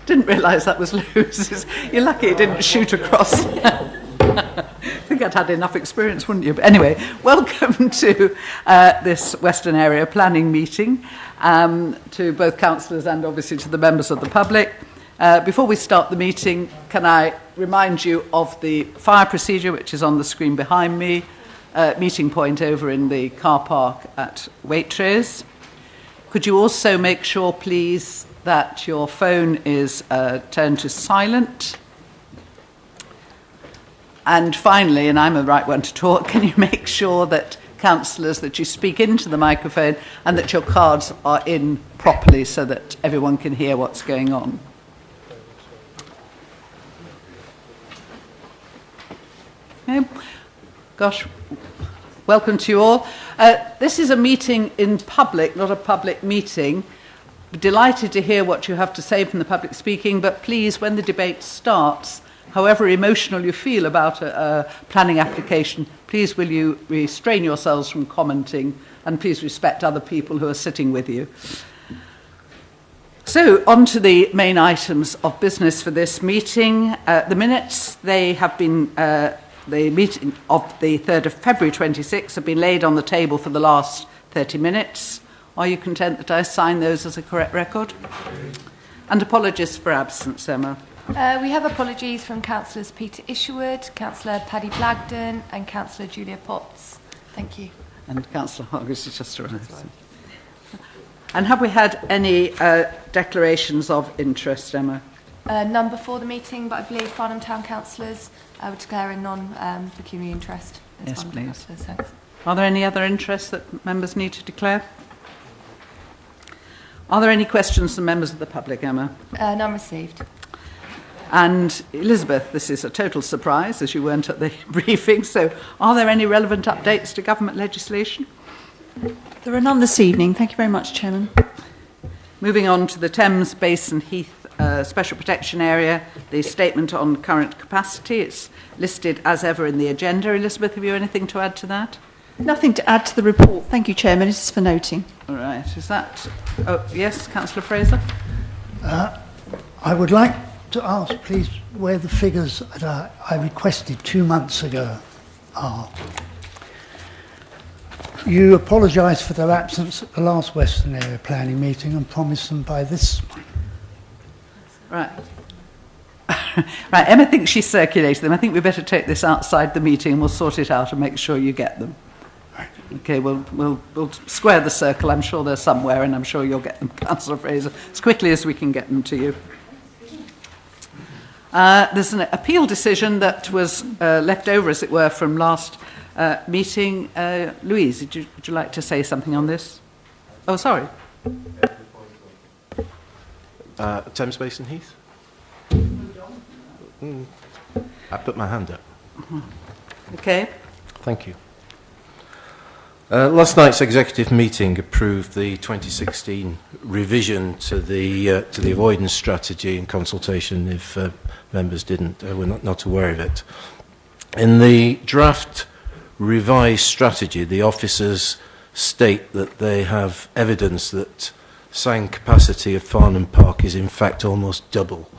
Didn't realise that was Lewis. You're lucky it didn't shoot across. I think I'd had enough experience, wouldn't you? But anyway, welcome to this Western Area Planning meeting, to both councillors and obviously to the members of the public. Before we start the meeting, can I remind you of the fire procedure, which is on the screen behind me, meeting point over in the car park at Waitrose. Could you also make sure, please, that your phone is turned to silent? And finally, and I'm the right one to talk, can you make sure that councillors, that you speak into the microphone and that your cards are in properly so that everyone can hear what's going on? Okay. Gosh, welcome to you all. This is a meeting in public, not a public meeting. Delighted to hear what you have to say from the public speaking, but please, when the debate starts, however emotional you feel about a planning application, please will you restrain yourselves from commenting, and please respect other people who are sitting with you. So, on to the main items of business for this meeting. The minutes, they have been, the meeting of the 3rd of February 26 have been laid on the table for the last 30 minutes. Are you content that I sign those as a correct record? And apologies for absence, Emma. We have apologies from Councillors Peter Isherwood, Councillor Paddy Blagden and Councillor Julia Potts. Thank you. And Councillor Hargreaves is just arrived. And have we had any declarations of interest, Emma? None before the meeting, but I believe Farnham Town councillors were declaring non-pecuniary interest. Yes, please. Are there any other interests that members need to declare? Are there any questions from members of the public, Emma? None received. And Elizabeth, this is a total surprise, as you weren't at the briefing, so are there any relevant updates to government legislation? There are none this evening. Thank you very much, Chairman. Moving on to the Thames Basin Heath Special Protection Area, the statement on current capacity. It's listed as ever in the agenda. Elizabeth, have you anything to add to that? Nothing to add to the report. Thank you, Chairman. It is for noting. All right. Is that... Oh, yes, Councillor Fraser? I would like to ask, please, where the figures that I requested 2 months ago are. You apologised for their absence at the last Western Area Planning meeting and promised them by this one. Right. Right, Emma thinks she circulated them. I think we better take this outside the meeting and we'll sort it out and make sure you get them. Right. Okay, we'll square the circle. I'm sure they're somewhere and I'm sure you'll get them, Councillor Fraser, as quickly as we can get them to you. There's an appeal decision that was left over, as it were, from last meeting. Louise, would you like to say something on this? Oh, sorry. Thames Basin Heath? I put my hand up. Okay. Thank you. Last night's executive meeting approved the 2016 revision to the avoidance strategy in consultation. If members were not aware of it, in the draft revised strategy, the officers state that they have evidence that sand capacity of Farnham Park is in fact almost double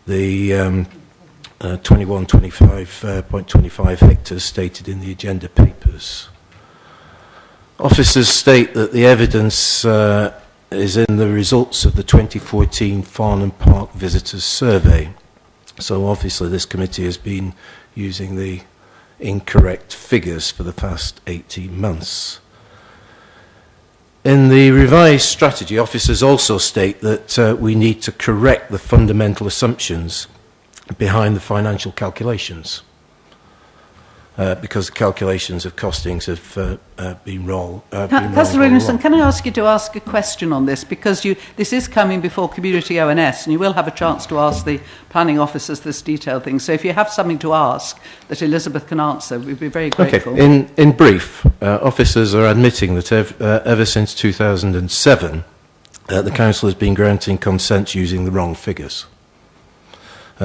the 25.25 hectares stated in the agenda papers. Officers state that the evidence is in the results of the 2014 Farnham Park Visitors Survey. So obviously this committee has been using the incorrect figures for the past 18 months. In the revised strategy, officers also state that we need to correct the fundamental assumptions behind the financial calculations. Because the calculations of costings have been wrong. Councillor Williamson, can I ask you to ask a question on this? Because this is coming before Community ONS, and you will have a chance to ask the planning officers this detailed thing. So if you have something to ask that Elizabeth can answer, we'd be very grateful. Okay. In brief, officers are admitting that ever since 2007, the council has been granting consents using the wrong figures.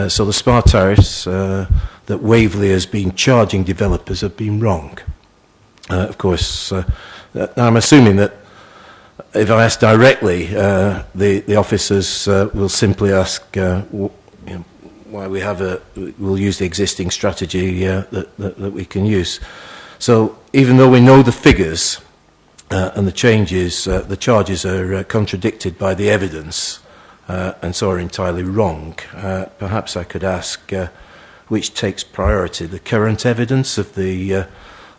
So the SPA tariffs that Waverley has been charging developers have been wrong. Of course, now I'm assuming that if I ask directly, the officers will simply ask why we have we'll use the existing strategy that we can use. So even though we know the figures and the changes, the charges are contradicted by the evidence and so are entirely wrong. Perhaps I could ask which takes priority, the current evidence of the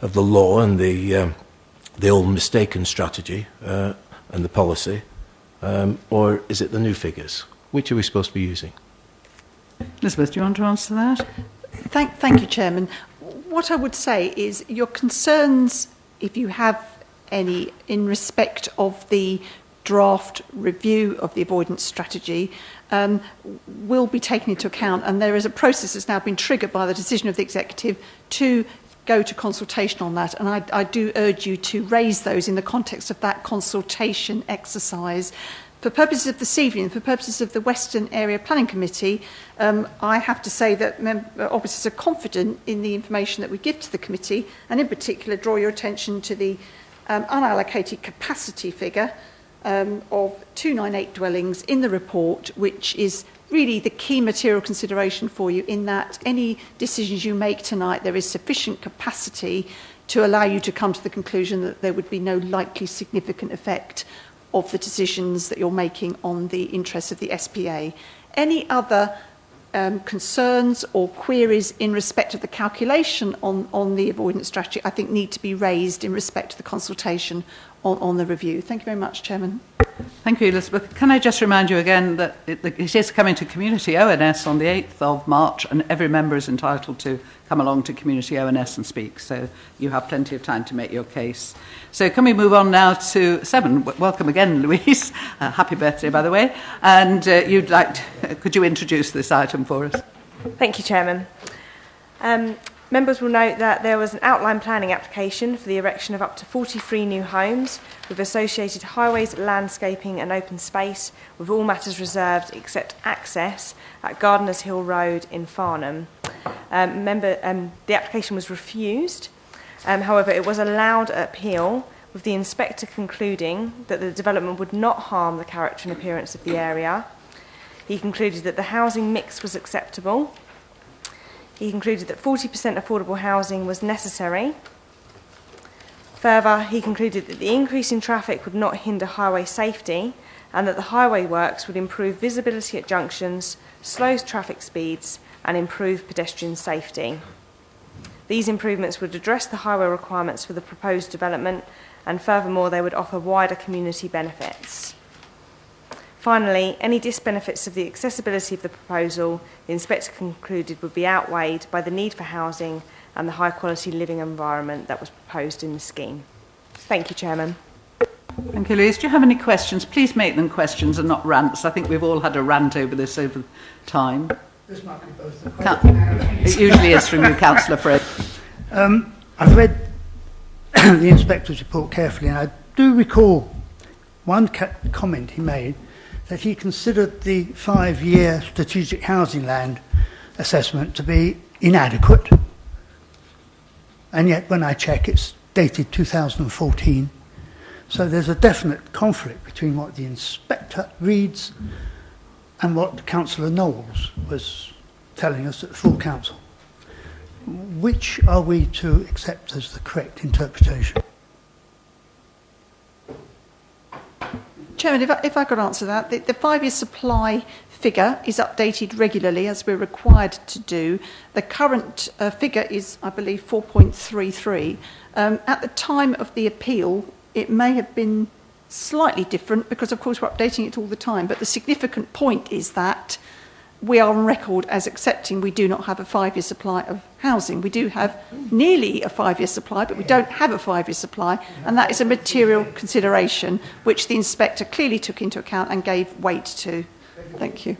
law and the old mistaken strategy and the policy, or is it the new figures? Which are we supposed to be using? Elizabeth, do you want to answer that? Thank you, Chairman. What I would say is your concerns, if you have any, in respect of the draft review of the avoidance strategy, will be taken into account, and there is a process that's now been triggered by the decision of the Executive to go to consultation on that, and I do urge you to raise those in the context of that consultation exercise. For purposes of this evening, for purposes of the Western Area Planning Committee, I have to say that officers are confident in the information that we give to the committee, and in particular draw your attention to the unallocated capacity figure of 298 dwellings in the report, which is really the key material consideration for you, in that any decisions you make tonight, there is sufficient capacity to allow you to come to the conclusion that there would be no likely significant effect of the decisions that you're making on the interests of the SPA. Any other concerns or queries in respect of the calculation on the avoidance strategy, I think, need to be raised in respect to the consultation on the review. Thank you very much, Chairman. Thank you, Elizabeth. Can I just remind you again that it is coming to Community ONS on the 8th of March, and every member is entitled to come along to Community ONS and speak, so you have plenty of time to make your case. So can we move on now to 7? Welcome again, Louise. Happy birthday, by the way. And could you introduce this item for us? Thank you, Chairman. Members will note that there was an outline planning application for the erection of up to 43 new homes with associated highways, landscaping and open space, with all matters reserved except access at Gardeners Hill Road in Farnham. The application was refused. However, it was allowed at appeal, with the inspector concluding that the development would not harm the character and appearance of the area. He concluded that the housing mix was acceptable. He concluded that 40% affordable housing was necessary. Further, he concluded that the increase in traffic would not hinder highway safety, and that the highway works would improve visibility at junctions, slow traffic speeds and improve pedestrian safety. These improvements would address the highway requirements for the proposed development, and furthermore they would offer wider community benefits. Finally, any disbenefits of the accessibility of the proposal, the inspector concluded, would be outweighed by the need for housing and the high-quality living environment that was proposed in the scheme. Thank you, Chairman. Thank you, Louise. Do you have any questions? Please make them questions and not rants. I think we've all had a rant over this over time. This might be both the question and It usually is from you, Councillor Fred. I've read the inspector's report carefully, and I do recall one comment he made, that he considered the 5-year strategic housing land assessment to be inadequate. And yet, when I check, it's dated 2014. So there's a definite conflict between what the inspector reads and what Councillor Knowles was telling us at the full council. Which are we to accept as the correct interpretation? Chairman, if I could answer that, the 5-year supply figure is updated regularly, as we're required to do. The current figure is, I believe, 4.33. At the time of the appeal, it may have been slightly different because, of course, we're updating it all the time. But the significant point is that we are on record as accepting we do not have a 5-year supply of housing. We do have nearly a 5-year supply, but we don't have a 5-year supply, and that is a material consideration which the inspector clearly took into account and gave weight to. Thank you.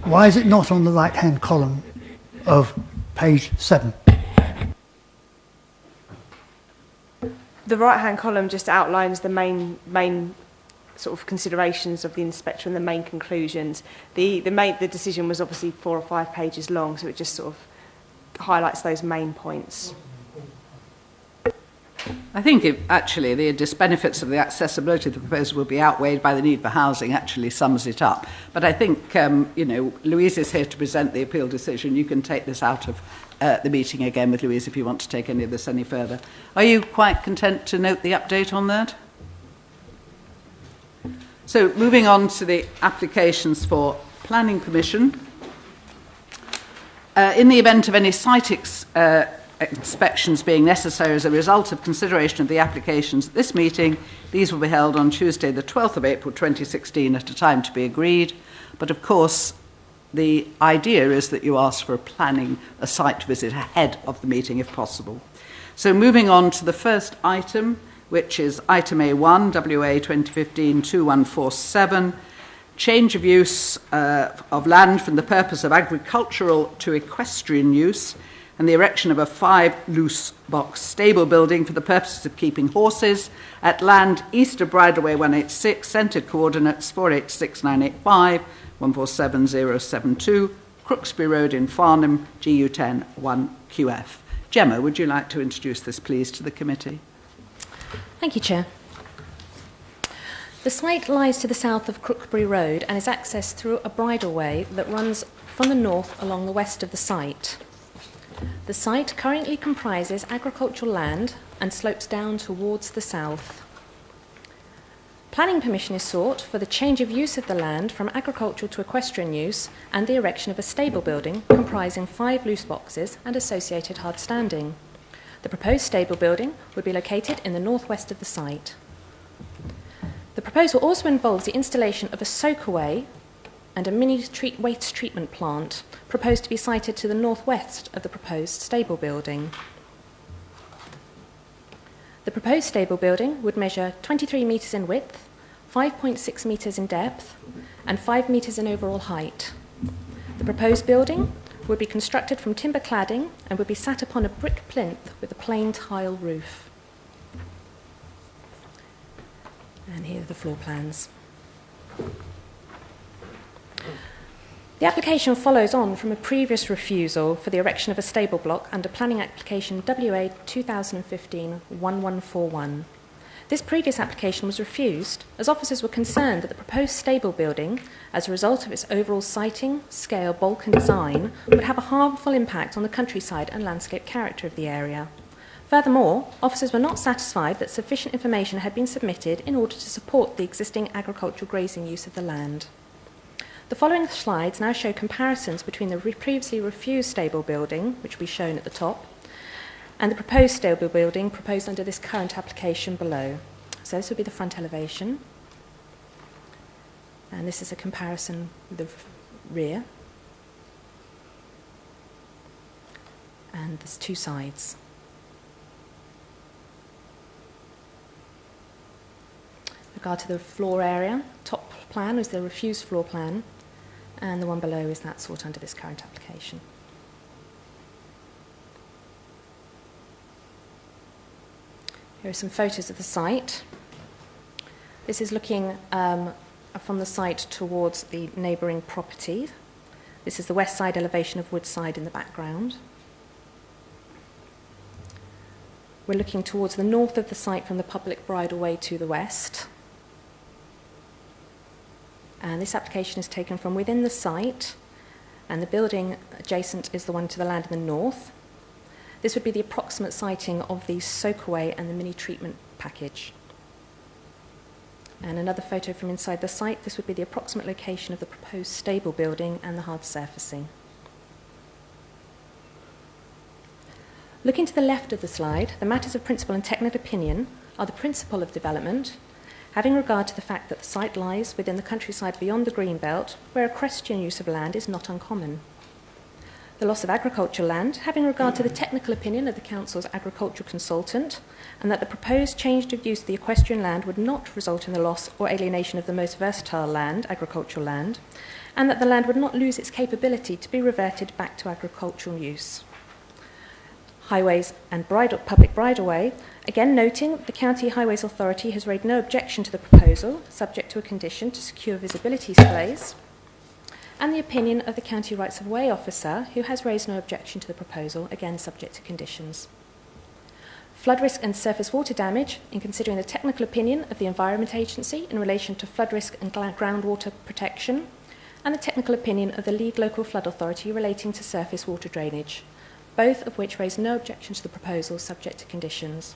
Why is it not on the right-hand column of page 7? The right-hand column just outlines the main sort of considerations of the inspector and the main conclusions. The decision was obviously 4 or 5 pages long, so it just sort of highlights those main points. I think actually the benefits of the accessibility of the proposal will be outweighed by the need for housing actually sums it up. But I think, Louise is here to present the appeal decision. You can take this out of the meeting again with Louise if you want to take any of this any further. Are you quite content to note the update on that? So moving on to the applications for planning permission. In the event of any site inspections being necessary as a result of consideration of the applications at this meeting, these will be held on Tuesday the 12th of April 2016 at a time to be agreed. But of course, the idea is that you ask for a site visit ahead of the meeting if possible. So moving on to the first item, which is item A1, WA 2015-2147, change of use of land from the purpose of agricultural to equestrian use, and the erection of a 5-loose box stable building for the purposes of keeping horses at land east of Bridleway 186, centred coordinates 486985, 147072, Crooksbury Road in Farnham, GU10 1QF. Gemma, would you like to introduce this, please, to the committee? Thank you, Chair. The site lies to the south of Crooksbury Road and is accessed through a bridleway that runs from the north along the west of the site. The site currently comprises agricultural land and slopes down towards the south. Planning permission is sought for the change of use of the land from agricultural to equestrian use and the erection of a stable building comprising 5 loose boxes and associated hard standing. The proposed stable building would be located in the northwest of the site. The proposal also involves the installation of a soakaway and a mini waste treatment plant proposed to be sited to the northwest of the proposed stable building. The proposed stable building would measure 23 metres in width, 5.6 metres in depth, and 5 metres in overall height. The proposed building would be constructed from timber cladding and would be sat upon a brick plinth with a plain tile roof. And here are the floor plans. The application follows on from a previous refusal for the erection of a stable block under planning application WA 2015-1141. This previous application was refused as officers were concerned that the proposed stable building, as a result of its overall siting, scale, bulk and design, would have a harmful impact on the countryside and landscape character of the area. Furthermore, officers were not satisfied that sufficient information had been submitted in order to support the existing agricultural grazing use of the land. The following slides now show comparisons between the previously refused stable building, which will be shown at the top, and the proposed stable building proposed under this current application below. So this will be the front elevation, and this is a comparison with the rear, and there's 2 sides. With regard to the floor area, top plan is the refused floor plan, and the one below is that sought under this current application. Here are some photos of the site. This is looking from the site towards the neighbouring property. This is the west side elevation of Woodside in the background. We're looking towards the north of the site from the public bridleway to the west. And this application is taken from within the site, and the building adjacent is the one to the land in the north. This would be the approximate siting of the soakaway and the mini treatment package. And another photo from inside the site, this would be the approximate location of the proposed stable building and the hard surfacing. Looking to the left of the slide, the matters of principle and technical opinion are the principle of development, having regard to the fact that the site lies within the countryside beyond the green belt, where equestrian use of land is not uncommon. The loss of agricultural land, having regard to the technical opinion of the Council's agricultural consultant, and that the proposed change of use of the equestrian land would not result in the loss or alienation of the most versatile land, agricultural land, and that the land would not lose its capability to be reverted back to agricultural use. Highways and public bridleway, again noting the County Highways Authority has raised no objection to the proposal, subject to a condition to secure visibility displays. and the opinion of the County Rights of Way officer, who has raised no objection to the proposal, again subject to conditions. Flood risk and surface water damage, in considering the technical opinion of the Environment Agency in relation to flood risk and groundwater protection, and the technical opinion of the League Local Flood Authority relating to surface water drainage, both of which raise no objection to the proposal subject to conditions.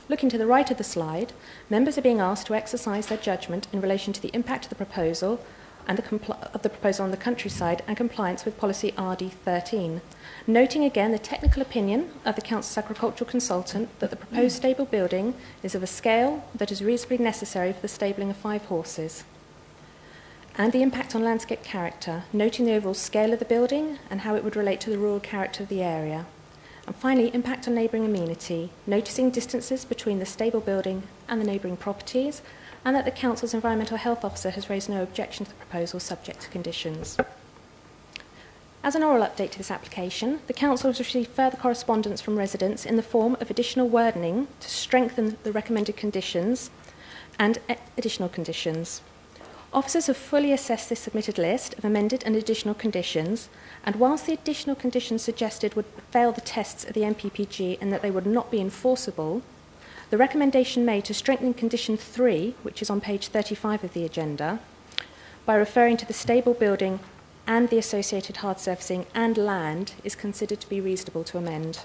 Looking to the right of the slide, members are being asked to exercise their judgment in relation to the impact of the proposal and of the proposal on the countryside and compliance with policy RD13, noting again the technical opinion of the Council's agricultural consultant that the proposed stable building is of a scale that is reasonably necessary for the stabling of 5 horses, and the impact on landscape character, noting the overall scale of the building and how it would relate to the rural character of the area. And finally, impact on neighbouring amenity, noticing distances between the stable building and the neighbouring properties, and that the Council's Environmental Health Officer has raised no objection to the proposal subject to conditions. As an oral update to this application, the Council has received further correspondence from residents in the form of additional wording to strengthen the recommended conditions and additional conditions. Officers have fully assessed this submitted list of amended and additional conditions, and whilst the additional conditions suggested would fail the tests of the MPPG and that they would not be enforceable, the recommendation made to strengthen condition 3, which is on page 35 of the agenda, by referring to the stable building and the associated hard surfacing and land, is considered to be reasonable to amend.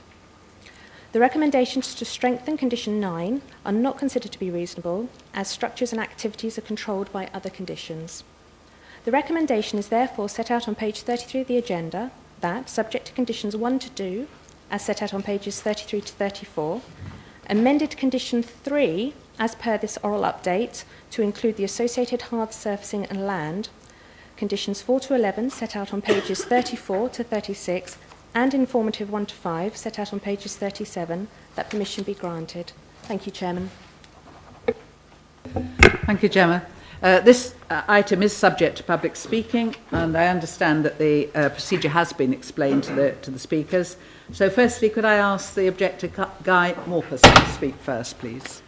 The recommendations to strengthen condition 9 are not considered to be reasonable, as structures and activities are controlled by other conditions. The recommendation is therefore set out on page 33 of the agenda that, subject to conditions 1 to 2, as set out on pages 33 to 34, amended condition 3, as per this oral update, to include the associated hard surfacing and land, conditions 4 to 11, set out on pages 34 to 36, and informative 1 to 5, set out on pages 37, that permission be granted. Thank you, Chairman. Thank you, Gemma. This item is subject to public speaking, and I understand that the procedure has been explained to the speakers. So firstly, could I ask the objector, Guy Morpus, to speak first, please?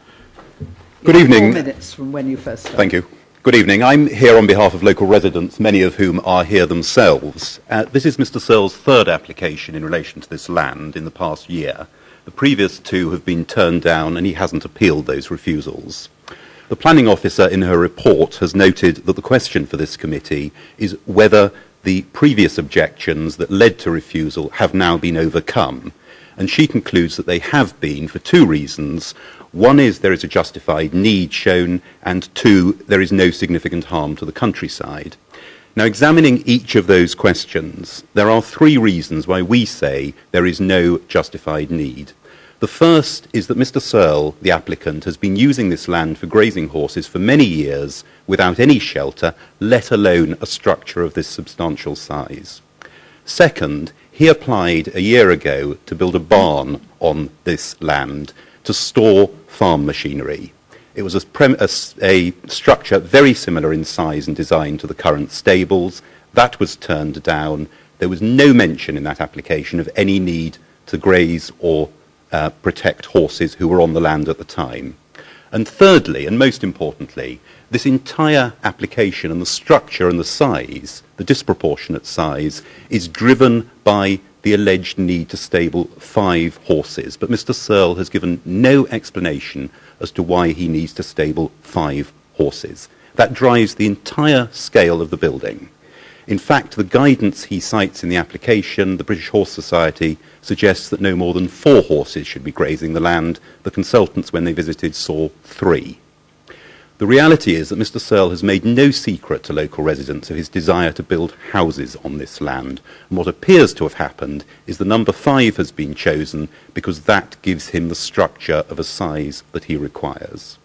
Good evening. 4 minutes from when you first started. Thank you. Good evening. I'm here on behalf of local residents, many of whom are here themselves. This is Mr. Searle's third application in relation to this land in the past year. The previous 2 have been turned down, and he hasn't appealed those refusals. The planning officer in her report has noted that the question for this committee is whether the previous objections that led to refusal have now been overcome. And she concludes that they have been for 2 reasons. One is there is a justified need shown, and 2, there is no significant harm to the countryside. Now, examining each of those questions, there are 3 reasons why we say there is no justified need. The first is that Mr. Searle, the applicant, has been using this land for grazing horses for many years without any shelter, let alone a structure of this substantial size. Second, he applied a year ago to build a barn on this land to store farm machinery. It was a structure very similar in size and design to the current stables. That was turned down. There was no mention in that application of any need to graze or protect horses who were on the land at the time. And thirdly, and most importantly, this entire application and the structure and the size, the disproportionate size, is driven by the alleged need to stable 5 horses. But Mr. Searle has given no explanation as to why he needs to stable 5 horses. That drives the entire scale of the building. In fact, the guidance he cites in the application, the British Horse Society, suggests that no more than 4 horses should be grazing the land. The consultants, when they visited, saw 3. The reality is that Mr. Searle has made no secret to local residents of his desire to build houses on this land. And what appears to have happened is the number 5 has been chosen because that gives him the structure of a size that he requires.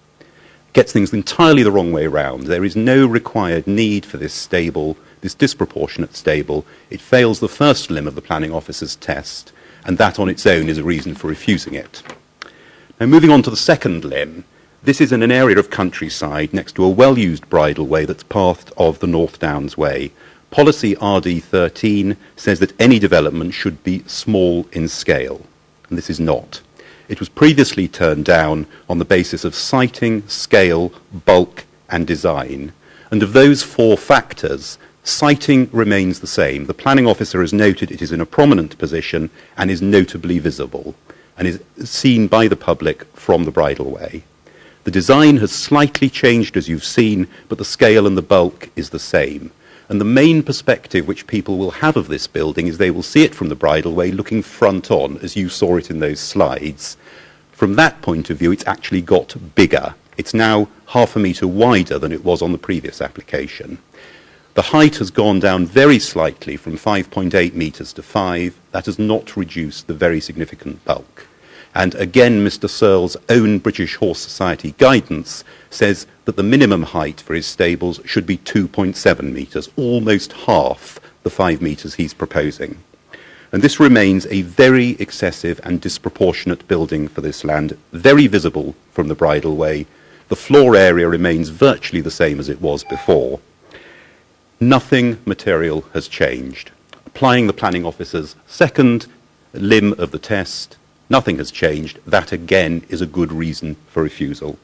Gets things entirely the wrong way round. There is no required need for this stable, this disproportionate stable. It fails the first limb of the planning officer's test, and that on its own is a reason for refusing it. Now, moving on to the second limb, this is in an area of countryside next to a well-used bridleway that's part of the North Downs Way. Policy RD13 says that any development should be small in scale, and this is not. It was previously turned down on the basis of siting, scale, bulk, and design. And of those 4 factors, Siting remains the same. The planning officer has noted it is in a prominent position and is notably visible and is seen by the public from the bridleway. The design has slightly changed, as you've seen, but the scale and the bulk is the same. And the main perspective which people will have of this building is they will see it from the bridleway looking front on, as you saw it in those slides. From that point of view, it's actually got bigger. It's now 0.5 metre wider than it was on the previous application. The height has gone down very slightly from 5.8 metres to 5. That has not reduced the very significant bulk. And again, Mr. Searle's own British Horse Society guidance says that the minimum height for his stables should be 2.7 metres, almost half the 5 metres he's proposing. And this remains a very excessive and disproportionate building for this land, very visible from the bridleway. The floor area remains virtually the same as it was before. Nothing material has changed. Applying the planning officer's second limb of the test, nothing has changed. That, again, is a good reason for refusal.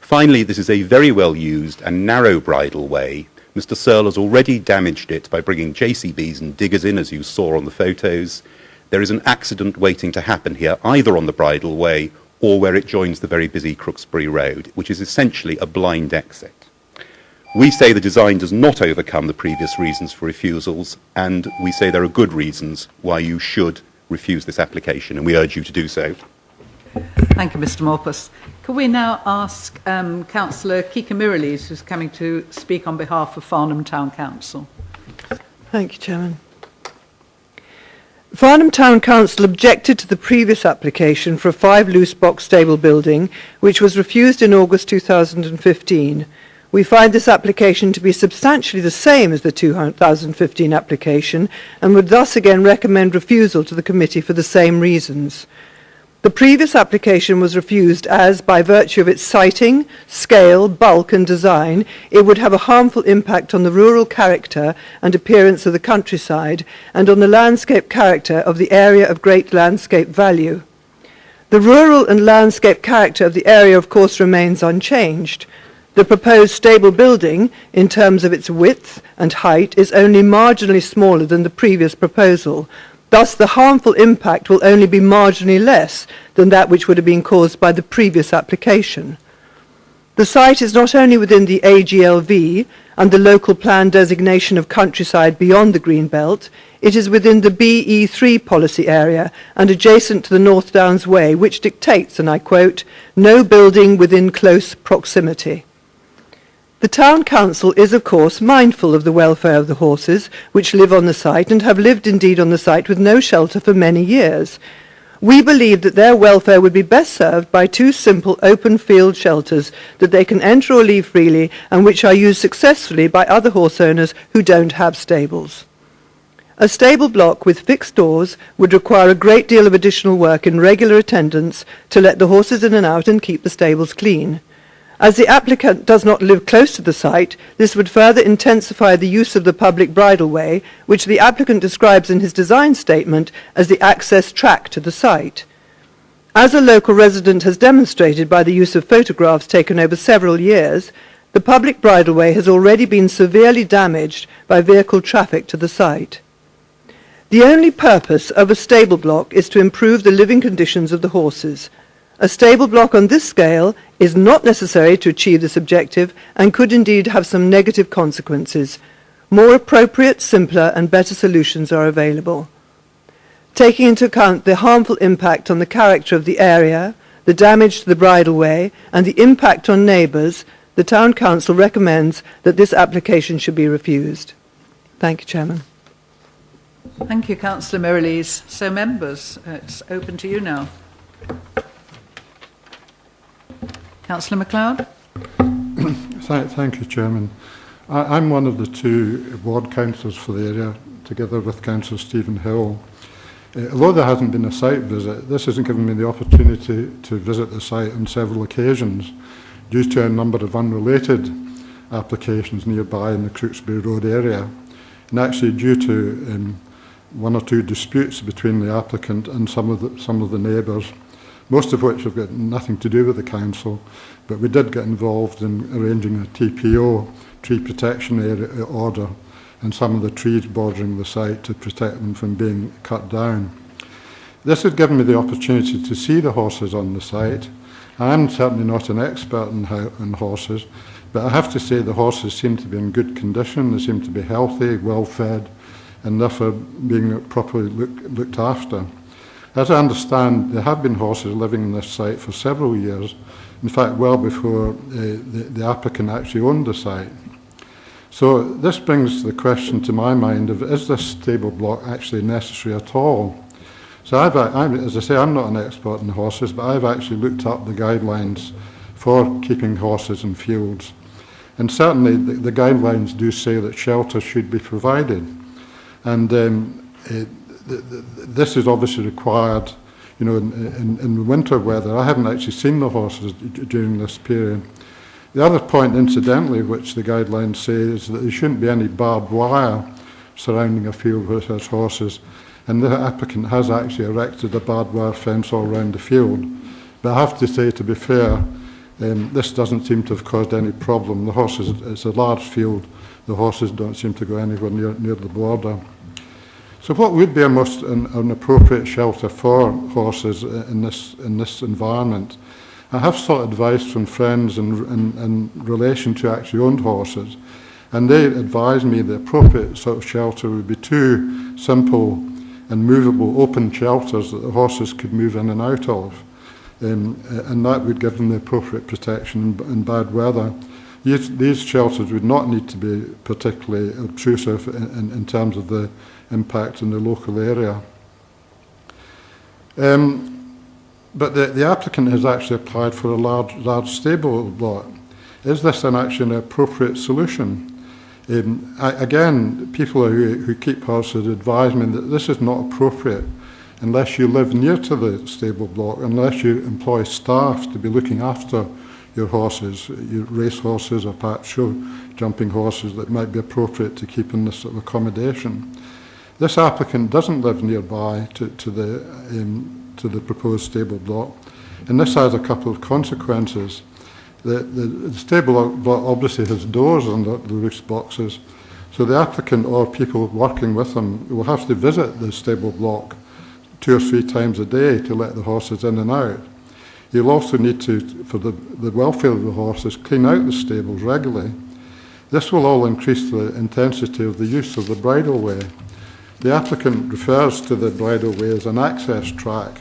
Finally, this is a very well used and narrow bridleway. Mr. Searle has already damaged it by bringing JCBs and diggers in, as you saw on the photos. There is an accident waiting to happen here, either on the bridleway or where it joins the very busy Crooksbury Road, which is essentially a blind exit. We say the design does not overcome the previous reasons for refusals, and we say there are good reasons why you should refuse this application, and we urge you to do so. Thank you, Mr. Morpus. Can we now ask Councillor Kika Miralis, who's coming to speak on behalf of Farnham Town Council? Thank you, Chairman. Farnham Town Council objected to the previous application for a 5 loose box stable building, which was refused in August 2015. We find this application to be substantially the same as the 2015 application and would thus again recommend refusal to the committee for the same reasons. The previous application was refused as, by virtue of its siting, scale, bulk and design, it would have a harmful impact on the rural character and appearance of the countryside and on the landscape character of the area of great landscape value. The rural and landscape character of the area, of course, remains unchanged. The proposed stable building, in terms of its width and height, is only marginally smaller than the previous proposal. Thus, the harmful impact will only be marginally less than that which would have been caused by the previous application. The site is not only within the AGLV and the local plan designation of countryside beyond the Green Belt, it is within the BE3 policy area and adjacent to the North Downs Way, which dictates, and I quote, "no building within close proximity." The Town Council is, of course, mindful of the welfare of the horses which live on the site and have lived indeed on the site with no shelter for many years. We believe that their welfare would be best served by 2 simple open field shelters that they can enter or leave freely and which are used successfully by other horse owners who don't have stables. A stable block with fixed doors would require a great deal of additional work in regular attendance to let the horses in and out and keep the stables clean. As the applicant does not live close to the site, this would further intensify the use of the public bridleway, which the applicant describes in his design statement as the access track to the site. As a local resident has demonstrated by the use of photographs taken over several years, the public bridleway has already been severely damaged by vehicle traffic to the site. The only purpose of a stable block is to improve the living conditions of the horses. A stable block on this scale is not necessary to achieve this objective and could indeed have some negative consequences. More appropriate, simpler and better solutions are available. Taking into account the harmful impact on the character of the area, the damage to the bridleway and the impact on neighbours, the Town Council recommends that this application should be refused. Thank you, Chairman. Thank you, Councillor Miralis. So, members, it's open to you now. Councillor MacLeod. Thank you, Chairman. I'm one of the 2 ward councillors for the area, together with Councillor Stephen Hill. Although there hasn't been a site visit, this hasn't given me the opportunity to visit the site on several occasions due to a number of unrelated applications nearby in the Crooksbury Road area, and actually due to 1 or 2 disputes between the applicant and some of the neighbours, most of which have got nothing to do with the council, but we did get involved in arranging a TPO, tree protection area order, and some of the trees bordering the site to protect them from being cut down. This has given me the opportunity to see the horses on the site. I am certainly not an expert in horses, but I have to say the horses seem to be in good condition. They seem to be healthy, well fed, and therefore being properly looked after. As I understand, there have been horses living in this site for several years, in fact well before the applicant actually owned the site. So this brings the question to my mind of, is this stable block actually necessary at all? So as I say, I'm not an expert in horses, but I've actually looked up the guidelines for keeping horses in fields. And certainly the guidelines do say that shelter should be provided. And this is obviously required, you know, in winter weather. I haven't actually seen the horses during this period. The other point, incidentally, which the guidelines say is that there shouldn't be any barbed wire surrounding a field which has horses. And the applicant has actually erected a barbed wire fence all around the field. But I have to say, to be fair, this doesn't seem to have caused any problem. The horses, it's a large field. The horses don't seem to go anywhere near the border. So what would be an appropriate shelter for horses in this environment? I have sought advice from friends in relation to actually owned horses, and they advised me the appropriate sort of shelter would be two simple and movable open shelters that the horses could move in and out of, and that would give them the appropriate protection in bad weather. These shelters would not need to be particularly obtrusive in terms of the impact in the local area. But the applicant has actually applied for a large stable block. Is this actually an appropriate solution? Again, people who keep horses advise me that this is not appropriate unless you live near to the stable block, unless you employ staff to be looking after your horses, your race horses or perhaps show jumping horses that might be appropriate to keep in this sort of accommodation. This applicant doesn't live nearby to the proposed stable block, and this has a couple of consequences. The stable block obviously has doors on the roof boxes, so the applicant or people working with them will have to visit the stable block 2 or 3 times a day to let the horses in and out. You'll also need to, for the welfare of the horses, clean out the stables regularly. This will all increase the intensity of the use of the bridleway. The applicant refers to the bridleway as an access track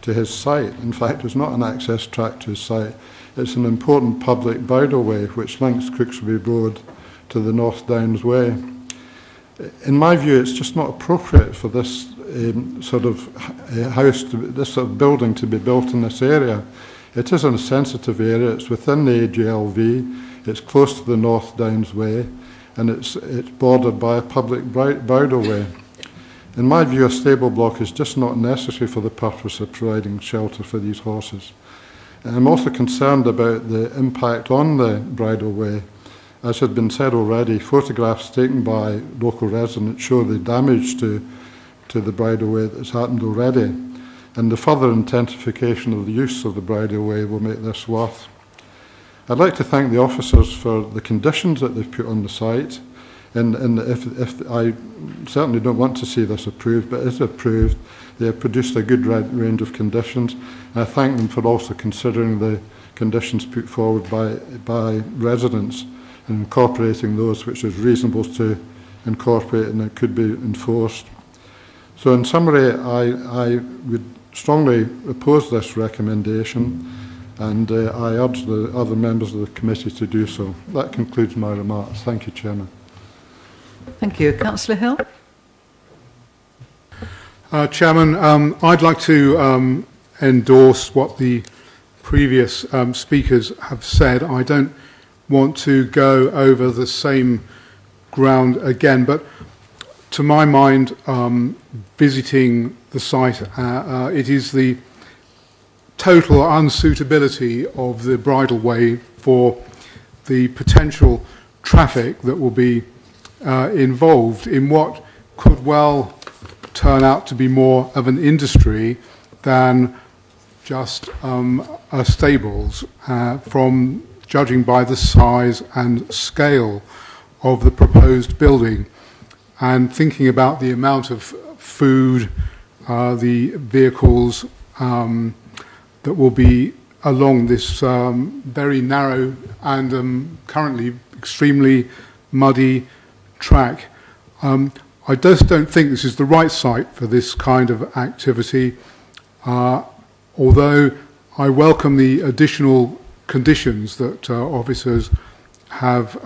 to his site. In fact, it's not an access track to his site. It's an important public bridleway which links Crooksbury Road to the North Downs Way. In my view, it's just not appropriate for this sort of this sort of building to be built in this area. It is in a sensitive area. It's within the AGLV. It's close to the North Downs Way, and it's bordered by a public bridleway. In my view, a stable block is just not necessary for the purpose of providing shelter for these horses. I'm also concerned about the impact on the bridleway. As had been said already, photographs taken by local residents show the damage to the bridleway that's happened already, and the further intensification of the use of the bridleway will make this worse. I'd like to thank the officers for the conditions that they've put on the site, and if I certainly don't want to see this approved, but if approved, they have produced a good range of conditions, and I thank them for also considering the conditions put forward by residents and incorporating those which is reasonable to incorporate and it could be enforced. So in summary, I would strongly oppose this recommendation, and I urge the other members of the committee to do so. That concludes my remarks. Thank you, Chairman. Thank you. Councillor Hill? Chairman, I'd like to endorse what the previous speakers have said. I don't want to go over the same ground again, but to my mind, visiting the site, it is the total unsuitability of the bridleway for the potential traffic that will be involved in what could well turn out to be more of an industry than just a stables, from judging by the size and scale of the proposed building. and thinking about the amount of food, the vehicles that will be along this very narrow and currently extremely muddy track. I just don't think this is the right site for this kind of activity, although I welcome the additional conditions that officers have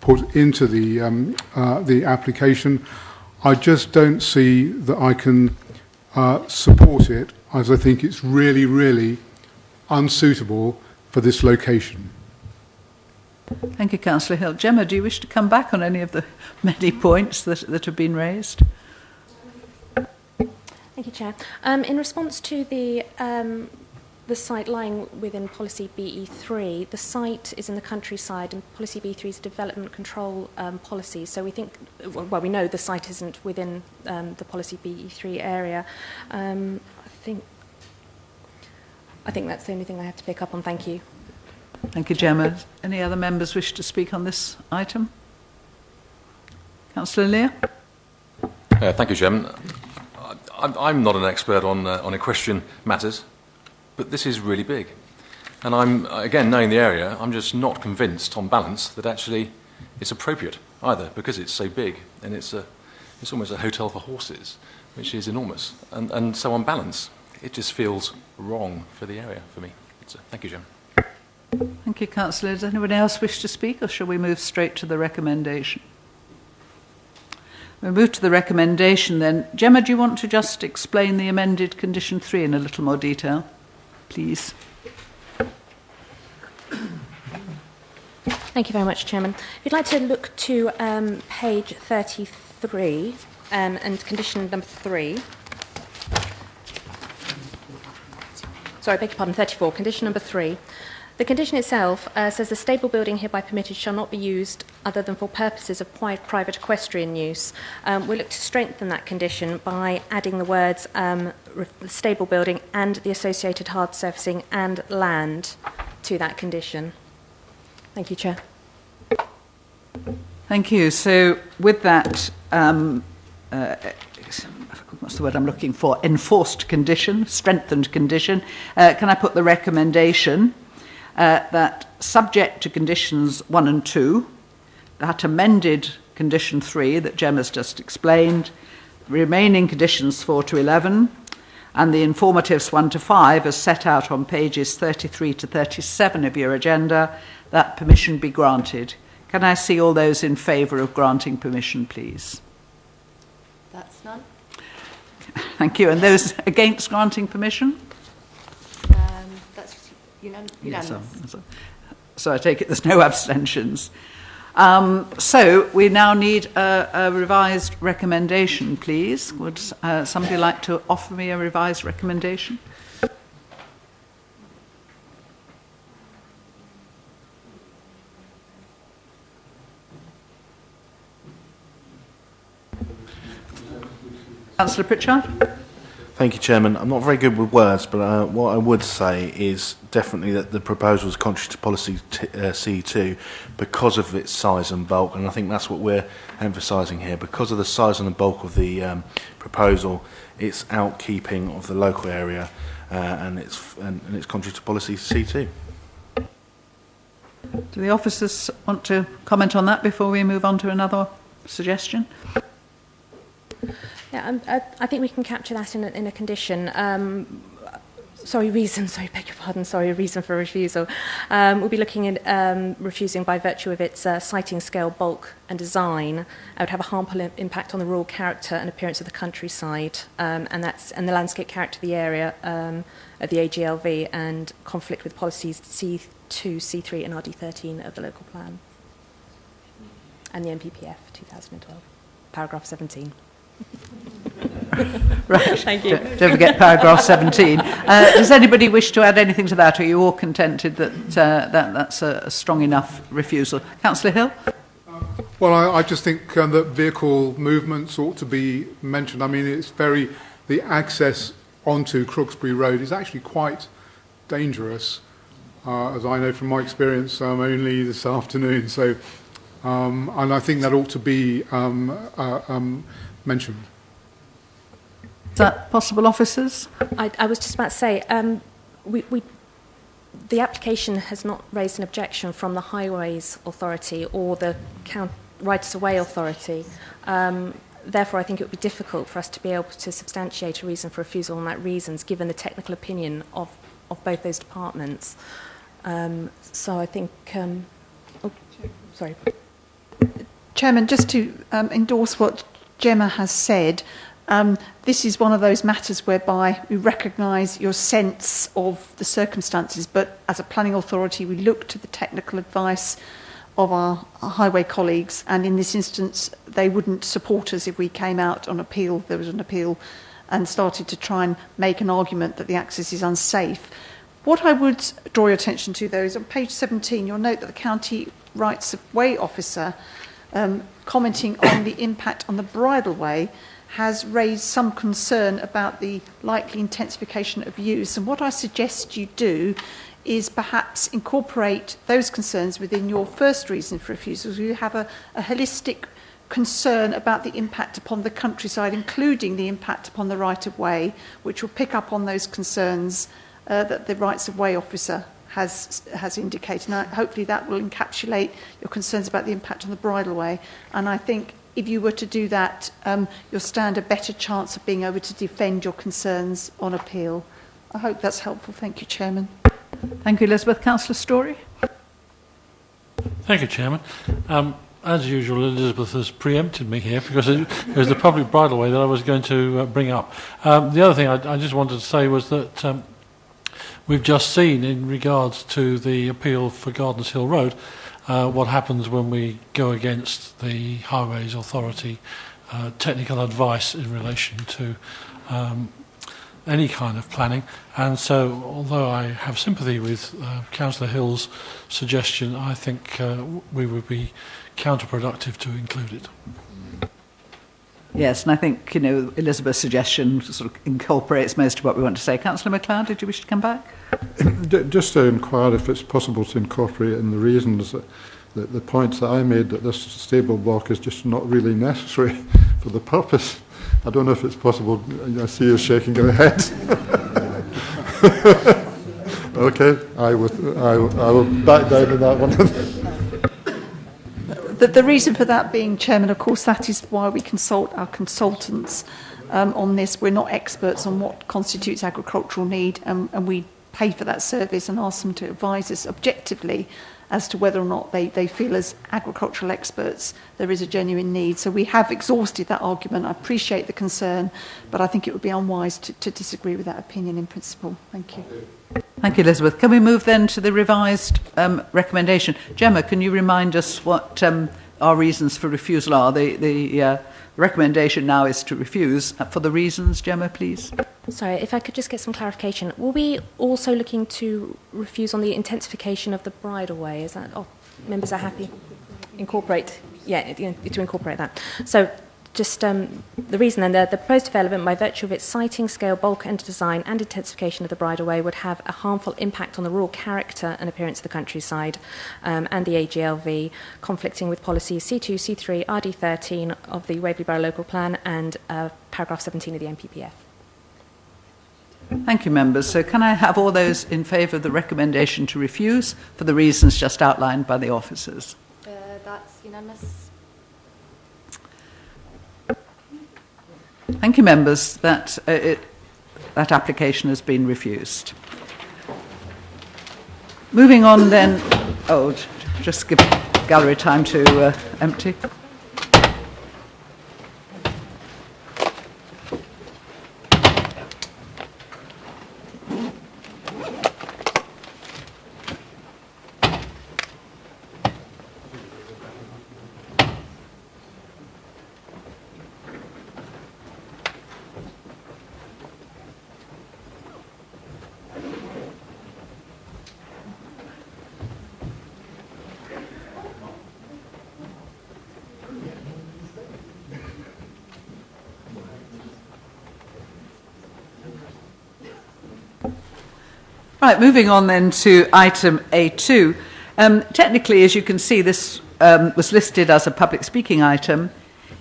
put into the application. I just don't see that I can support it, as I think it's really, really unsuitable for this location. Thank you, Councillor Hill. Gemma, do you wish to come back on any of the many points that have been raised? Thank you, Chair. In response to the site lying within Policy BE3, the site is in the countryside, and Policy BE3 is a development control policy. So we think, well, we know the site isn't within the Policy BE3 area. I think that's the only thing I have to pick up on. Thank you. Thank you, Gemma. Any other members wish to speak on this item? Councillor Lear? Thank you, Chairman. I'm not an expert on equestrian matters, but this is really big. And I'm, again, knowing the area, I'm just not convinced on balance that actually it's appropriate either, because it's so big and it's almost a hotel for horses, which is enormous. And so on balance, it just feels wrong for the area for me. So, thank you, Chairman. Thank you, Councillor. Does anyone else wish to speak, or shall we move straight to the recommendation? We move to the recommendation then. Gemma, do you want to just explain the amended condition 3 in a little more detail, please? Thank you very much, Chairman. If you'd like to look to page 33 and condition number 3. Sorry, I beg your pardon, 34, condition number 3. The condition itself says the stable building hereby permitted shall not be used other than for purposes of private equestrian use. We look to strengthen that condition by adding the words stable building and the associated hard surfacing and land to that condition. Thank you, Chair. Thank you. So with that, what's the word I'm looking for? Enforced condition, strengthened condition. Can I put the recommendation that subject to conditions 1 and 2, that amended condition 3 that Gemma's just explained, remaining conditions 4 to 11, and the informatives 1 to 5 as set out on pages 33 to 37 of your agenda, that permission be granted. Can I see all those in favour of granting permission, please? That's none. Thank you. And those against granting permission? That's unanimous. So I take it there's no abstentions. So we now need a revised recommendation, please. Would somebody like to offer me a revised recommendation? Councillor Pritchard? Thank you, Chairman. I'm not very good with words, but what I would say is definitely that the proposal is contrary to policy C2 because of its size and bulk, and I think that's what we're emphasising here. Because of the size and the bulk of the proposal, it's outkeeping of the local area, and it's contrary to policy C2. Do the officers want to comment on that before we move on to another suggestion? Yeah, I think we can capture that in a condition. Reason for refusal. We'll be looking at refusing by virtue of its siting scale, bulk and design. It would have a harmful impact on the rural character and appearance of the countryside, and the landscape character of the area of the AGLV, and conflict with policies C2, C3 and RD13 of the local plan. And the MPPF 2012, paragraph 17. Right. Thank you. Don't forget paragraph 17. Does anybody wish to add anything to that? Are you all contented that that's a strong enough refusal? Councillor Hill? Well, I just think that vehicle movements ought to be mentioned. I mean, the access onto Crooksbury Road is actually quite dangerous, as I know from my experience only this afternoon. So And I think that ought to be mentioned. Is that possible, officers? I was just about to say, the application has not raised an objection from the Highways Authority or the Rights of Way Authority. Therefore, I think it would be difficult for us to be able to substantiate a reason for refusal on that reasons, given the technical opinion of both those departments. So I think... sorry. Chairman, just to endorse what Gemma has said, this is one of those matters whereby we recognise your sense of the circumstances, but as a planning authority we look to the technical advice of our highway colleagues, and in this instance they wouldn't support us if we came out on appeal, there was an appeal, and started to try and make an argument that the access is unsafe. What I would draw your attention to, though, is on page 17 you'll note that the County Rights of Way officer commenting on the impact on the bridleway has raised some concern about the likely intensification of use, and what I suggest you do is perhaps incorporate those concerns within your first reason for refusal. You have a holistic concern about the impact upon the countryside, including the impact upon the right-of-way, which will pick up on those concerns that the Rights of Way officer has indicated. And hopefully that will encapsulate your concerns about the impact on the bridleway. And I think if you were to do that, you'll stand a better chance of being able to defend your concerns on appeal. I hope that's helpful. Thank you, Chairman. Thank you, Elizabeth. Councillor Story. Thank you, Chairman. As usual, Elizabeth has preempted me here because it was the public bridleway that I was going to bring up. The other thing I just wanted to say was that we've just seen, in regards to the appeal for Gardens Hill Road, what happens when we go against the Highways Authority technical advice in relation to any kind of planning. And so, although I have sympathy with Councillor Hill's suggestion, I think we would be counterproductive to include it. Yes, and I think, Elizabeth's suggestion sort of incorporates most of what we want to say. Councillor MacLeod, did you wish to come back? Just to inquire if it's possible to incorporate in the reasons the points that I made, that this stable block is just not really necessary for the purpose. I don't know if it's possible. I see you shaking your head. Okay, I will back down on that one. The reason for that being, Chairman, of course, that is why we consult our consultants on this. We're not experts on what constitutes agricultural need, and we pay for that service and ask them to advise us objectively as to whether or not they feel as agricultural experts there is a genuine need. So we have exhausted that argument. I appreciate the concern, but I think it would be unwise to disagree with that opinion in principle. Thank you. Thank you, Elizabeth. Can we move then to the revised recommendation? Gemma, can you remind us what our reasons for refusal are? The recommendation now is to refuse. For the reasons, Gemma, please. Sorry, if I could just get some clarification. Were we also looking to refuse on the intensification of the bridleway? Is that... Oh, members are happy? Incorporate... Yeah, to incorporate that. So, just the reason then, the proposed development, by virtue of its siting, scale, bulk and design and intensification of the bridleway, would have a harmful impact on the rural character and appearance of the countryside and the AGLV, conflicting with policies C2, C3, RD13 of the Waverley Borough Local Plan and paragraph 17 of the MPPF. Thank you, members. So can I have all those in favour of the recommendation to refuse for the reasons just outlined by the officers? That's unanimous. Thank you, members. That application has been refused. Moving on then... Oh, just give gallery time to empty. Right, moving on then to item A2. Technically, as you can see, this was listed as a public speaking item.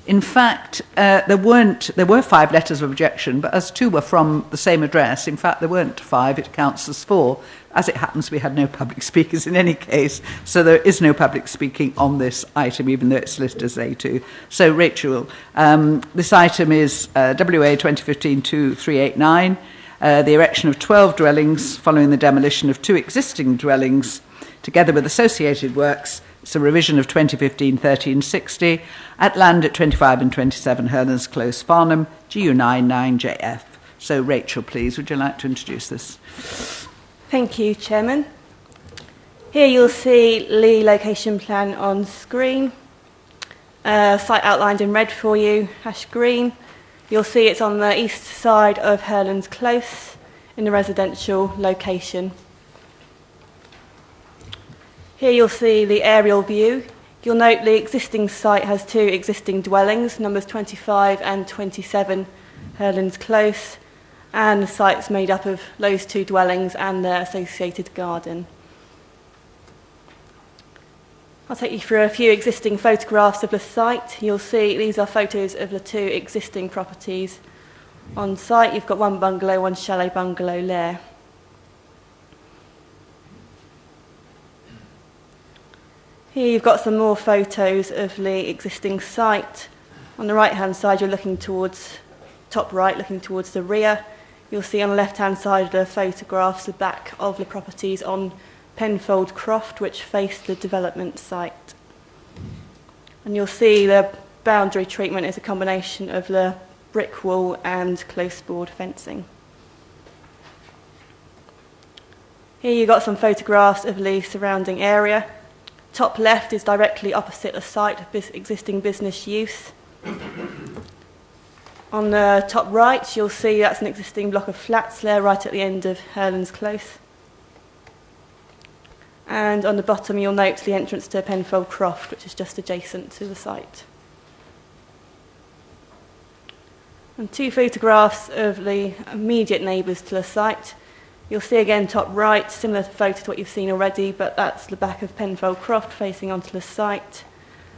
In fact, there were 5 letters of objection, but as 2 were from the same address, in fact, there weren't 5, it counts as 4. As it happens, we had no public speakers in any case, so there is no public speaking on this item, even though it's listed as A2. So, Rachel, this item is WA 2015-2389, the erection of 12 dwellings following the demolition of 2 existing dwellings, together with associated works. It's a revision of 2015-1360 at land at 25 and 27 Hernans Close, Farnham, GU9 9JF. So, Rachel, please, would you like to introduce this? Thank you, Chairman. Here you'll see the location plan on screen. Site outlined in red for you, hash green. You'll see it's on the east side of Hernans Close in the residential location. Here you'll see the aerial view. You'll note the existing site has 2 existing dwellings, numbers 25 and 27 Hernans Close, and the site's made up of those 2 dwellings and their associated garden. I'll take you through a few existing photographs of the site. You'll see these are photos of the 2 existing properties on site. You've got 1 bungalow, 1 chalet bungalow there. Here you've got some more photos of the existing site. On the right-hand side, you're looking towards, top right, looking towards the rear. You'll see on the left-hand side of the photographs the back of the properties on Penfold Croft, which face the development site. And you'll see the boundary treatment is a combination of the brick wall and close board fencing. Here you've got some photographs of the surrounding area. Top left is directly opposite the site of existing business use. On the top right, you'll see that's an existing block of flats there right at the end of Hernans Close. And on the bottom, you'll note the entrance to Penfold Croft, which is just adjacent to the site. And 2 photographs of the immediate neighbours to the site. You'll see again top right, similar photo to what you've seen already, but that's the back of Penfold Croft facing onto the site.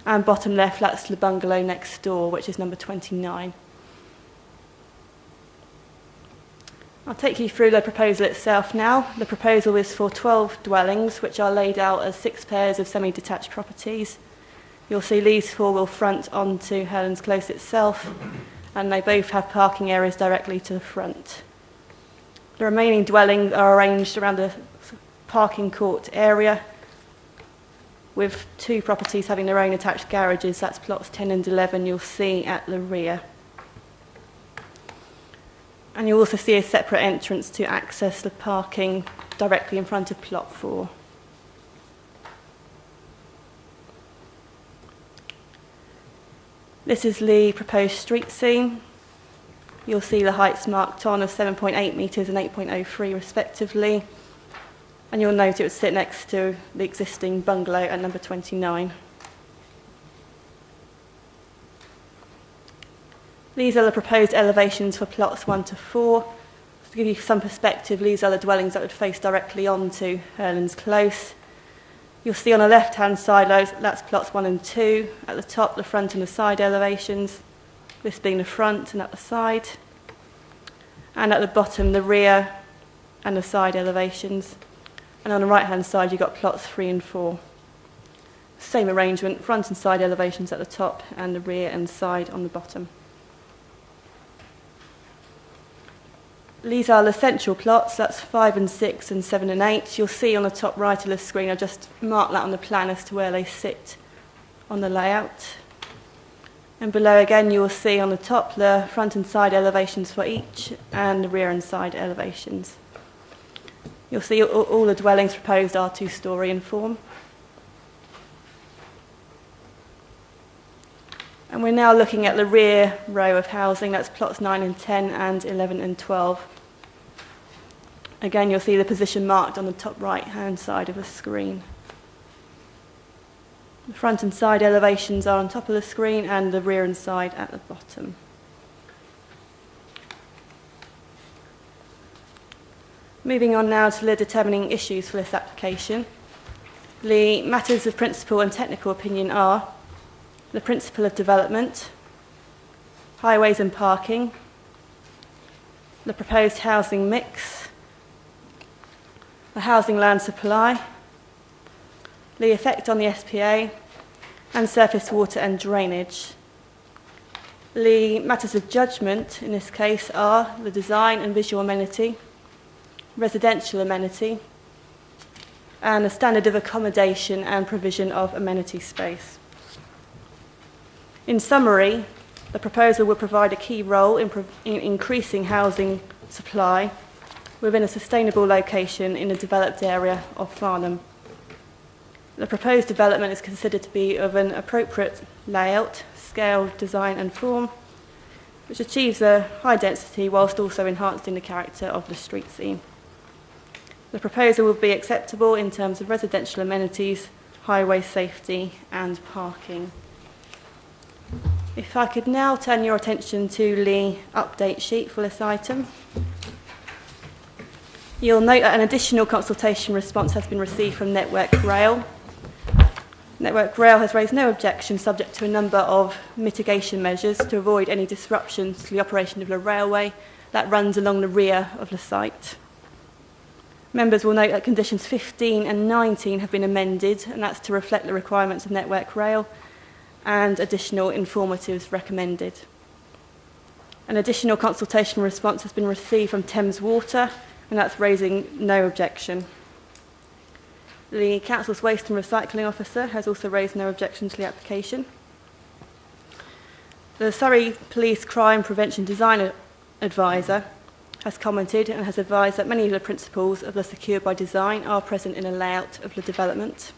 And bottom left, that's the bungalow next door, which is number 29. I'll take you through the proposal itself now. The proposal is for 12 dwellings, which are laid out as 6 pairs of semi-detached properties. You'll see these 4 will front onto Hernans Close itself, and they both have parking areas directly to the front. The remaining dwellings are arranged around the parking court area, with 2 properties having their own attached garages. That's plots 10 and 11 you'll see at the rear. And you'll also see a separate entrance to access the parking directly in front of plot 4. This is the proposed street scene. You'll see the heights marked on of 7.8 metres and 8.03 respectively. And you'll note it would sit next to the existing bungalow at number 29. These are the proposed elevations for plots 1 to 4. To give you some perspective, these are the dwellings that would face directly onto Hernans Close. You'll see on the left-hand side, that's plots 1 and 2. At the top, the front and the side elevations, this being the front and at the side. And at the bottom, the rear and the side elevations. And on the right-hand side, you've got plots 3 and 4. Same arrangement, front and side elevations at the top and the rear and side on the bottom. These are the central plots, that's 5 and 6 and 7 and 8. You'll see on the top right of the screen, I just marked that on the plan as to where they sit on the layout. And below again, you will see on the top the front and side elevations for each and the rear and side elevations. You'll see all the dwellings proposed are 2-storey in form. And we're now looking at the rear row of housing, that's plots 9 and 10 and 11 and 12. Again, you'll see the position marked on the top right-hand side of the screen. The front and side elevations are on top of the screen and the rear and side at the bottom. Moving on now to the determining issues for this application. The matters of principal and technical opinion are the principle of development, highways and parking, the proposed housing mix, the housing land supply, the effect on the SPA, and surface water and drainage. The matters of judgment in this case are the design and visual amenity, residential amenity, and the standard of accommodation and provision of amenity space. In summary, the proposal will provide a key role in increasing housing supply within a sustainable location in a developed area of Farnham. The proposed development is considered to be of an appropriate layout, scale, design and form, which achieves a high density whilst also enhancing the character of the street scene. The proposal will be acceptable in terms of residential amenities, highway safety and parking. If I could now turn your attention to the update sheet for this item. You'll note that an additional consultation response has been received from Network Rail. Network Rail has raised no objection, subject to a number of mitigation measures to avoid any disruptions to the operation of the railway that runs along the rear of the site. Members will note that conditions 15 and 19 have been amended, and that's to reflect the requirements of Network Rail, and additional informatives recommended. An additional consultation response has been received from Thames Water, and that's raising no objection. The Council's Waste and Recycling Officer has also raised no objection to the application. The Surrey Police Crime Prevention Design Advisor has commented and has advised that many of the principles of the Secure by Design are present in the layout of the development.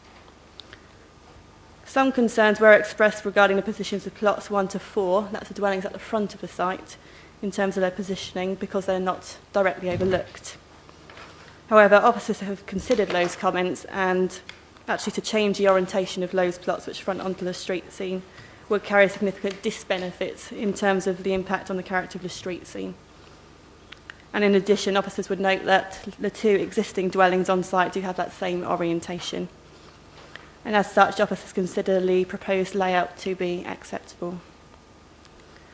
Some concerns were expressed regarding the positions of plots 1 to 4, that's the dwellings at the front of the site, in terms of their positioning because they're not directly overlooked. However, officers have considered those comments, and actually to change the orientation of those plots which front onto the street scene would carry significant disbenefits in terms of the impact on the character of the street scene. And in addition, officers would note that the 2 existing dwellings on site do have that same orientation. And as such, officers consider the proposed layout to be acceptable.